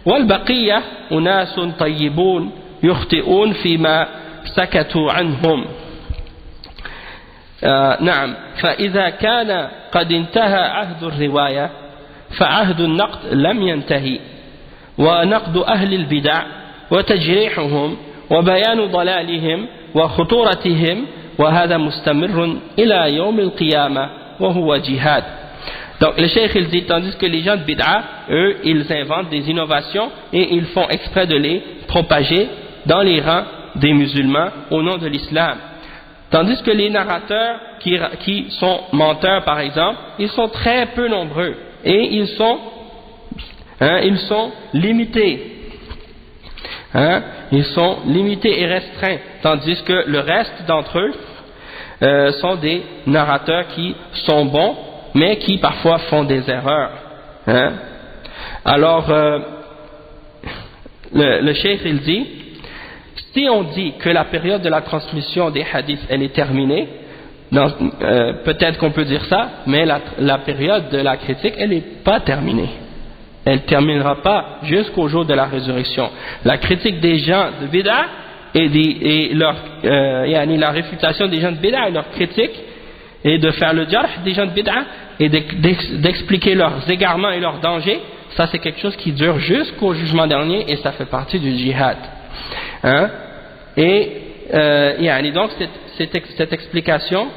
والبقية أناس طيبون يخطئون فيما سكتوا عنهم. نعم فإذا كان قد انتهى عهد الرواية فعهد النقد لم ينتهي ونقد أهل البدع وتجريحهم وبيان ضلالهم وخطورتهم وهذا مستمر إلى يوم القيامة وهو جهاد. Donc le cheikh il dit, tandis que les gens de bid'a, eux, ils inventent des innovations et ils font exprès de les propager dans les rangs des musulmans au nom de l'islam. Tandis que les narrateurs qui sont menteurs par exemple, ils sont très peu nombreux et ils sont limités. Ils sont limités et restreints, tandis que le reste d'entre eux sont des narrateurs qui sont bons, mais qui parfois font des erreurs. Alors, le cheikh il dit, si on dit que la période de la transmission des hadiths elle est terminée, peut-être qu'on peut dire ça, mais la période de la critique elle n'est pas terminée. Elle ne terminera pas jusqu'au jour de la résurrection. La critique des gens de bid'a et la réfutation des gens de bid'a et leur critique, et de faire le jarh des gens de bid'a et d'expliquer leurs égarements et leurs dangers, ça c'est quelque chose qui dure jusqu'au jugement dernier et ça fait partie du djihad. Donc cette explication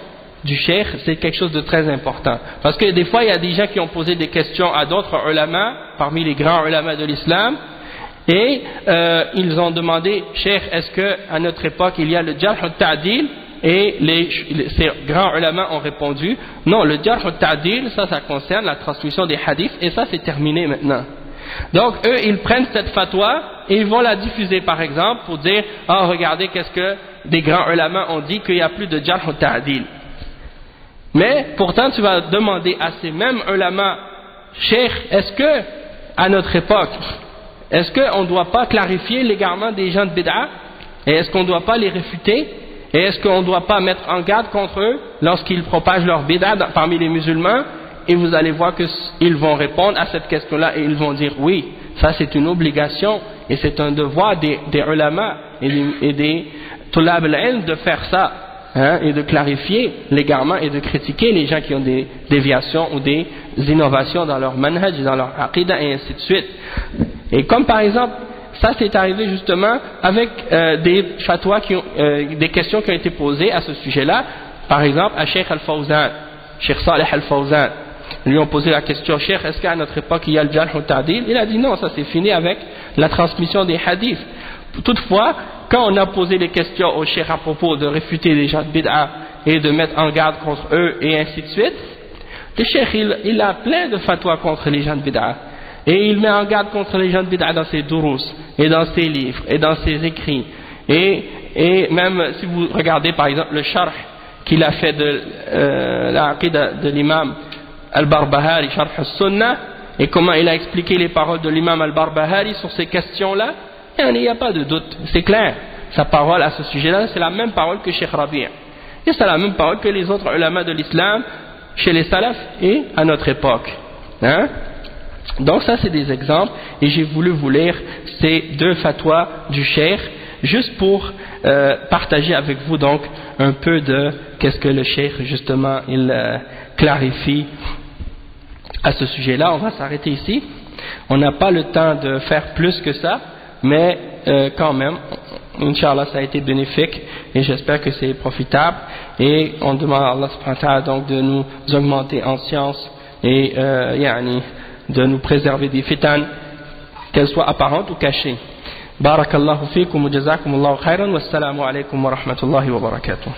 du cheikh, c'est quelque chose de très important. Parce que des fois, il y a des gens qui ont posé des questions à d'autres ulama, parmi les grands ulama de l'islam, et ils ont demandé, cheikh, est-ce qu'à notre époque, il y a le jarh al-ta'dil? Et ces grands ulama ont répondu, non, le jarh al-ta'dil, ça concerne la transmission des hadiths, et ça, c'est terminé maintenant. Donc, eux, ils prennent cette fatwa, et ils vont la diffuser, par exemple, pour dire, regardez, qu'est-ce que des grands ulama ont dit, qu'il n'y a plus de jarh al-ta'dil. Mais pourtant tu vas demander à ces mêmes ulama, cheikh, est-ce que à notre époque, est-ce qu'on ne doit pas clarifier l'égarement des gens de bid'a, et est-ce qu'on ne doit pas les réfuter, et est-ce qu'on ne doit pas mettre en garde contre eux lorsqu'ils propagent leur bid'a parmi les musulmans? Et vous allez voir qu'ils vont répondre à cette question-là et ils vont dire oui, ça c'est une obligation et c'est un devoir des ulama et des tulab al-ilm de faire ça. et de clarifier l'égarement et de critiquer les gens qui ont des déviations ou des innovations dans leur manhaj, dans leur aqidah et ainsi de suite. Et comme par exemple, ça c'est arrivé justement avec des fatwas des questions qui ont été posées à ce sujet-là, par exemple à Cheikh Al-Fawzan, Cheikh Saleh Al-Fawzan. Lui ont posé la question, Cheikh, est-ce qu'à notre époque il y a le jarh ou ta'dil? Il a dit non, ça c'est fini avec la transmission des hadiths. Toutefois, quand on a posé les questions au Cheikh à propos de réfuter les gens de bid'a et de mettre en garde contre eux et ainsi de suite, le Cheikh il a plein de fatwas contre les gens de bid'a. Et il met en garde contre les gens de bid'a dans ses durus, et dans ses livres, et dans ses écrits. Et même si vous regardez par exemple le sharh qu'il a fait de l'aqida de l'imam Al-Barbahari, Sharh al-Sunnah, et comment il a expliqué les paroles de l'imam Al-Barbahari sur ces questions-là, il n'y a pas de doute, c'est clair. Sa parole à ce sujet-là, c'est la même parole que Cheikh Rabi'. Et c'est la même parole que les autres ulama de l'islam, chez les salafs et à notre époque. Hein? Donc ça c'est des exemples, et j'ai voulu vous lire ces deux fatwas du Cheikh, juste pour partager avec vous donc un peu de qu'est-ce que le Cheikh justement il clarifie à ce sujet-là. On va s'arrêter ici. On n'a pas le temps de faire plus que ça, mais quand même, Inch'Allah, ça a été bénéfique et j'espère que c'est profitable. Et on demande à Allah subhanahu wa ta'ala donc de nous augmenter en science et de nous préserver des fitan, qu'elles soient apparentes ou cachées. Barakallahu fikum wa jazakumullahu khairan, wassalamu alaikum wa rahmatullahi wa barakatuh.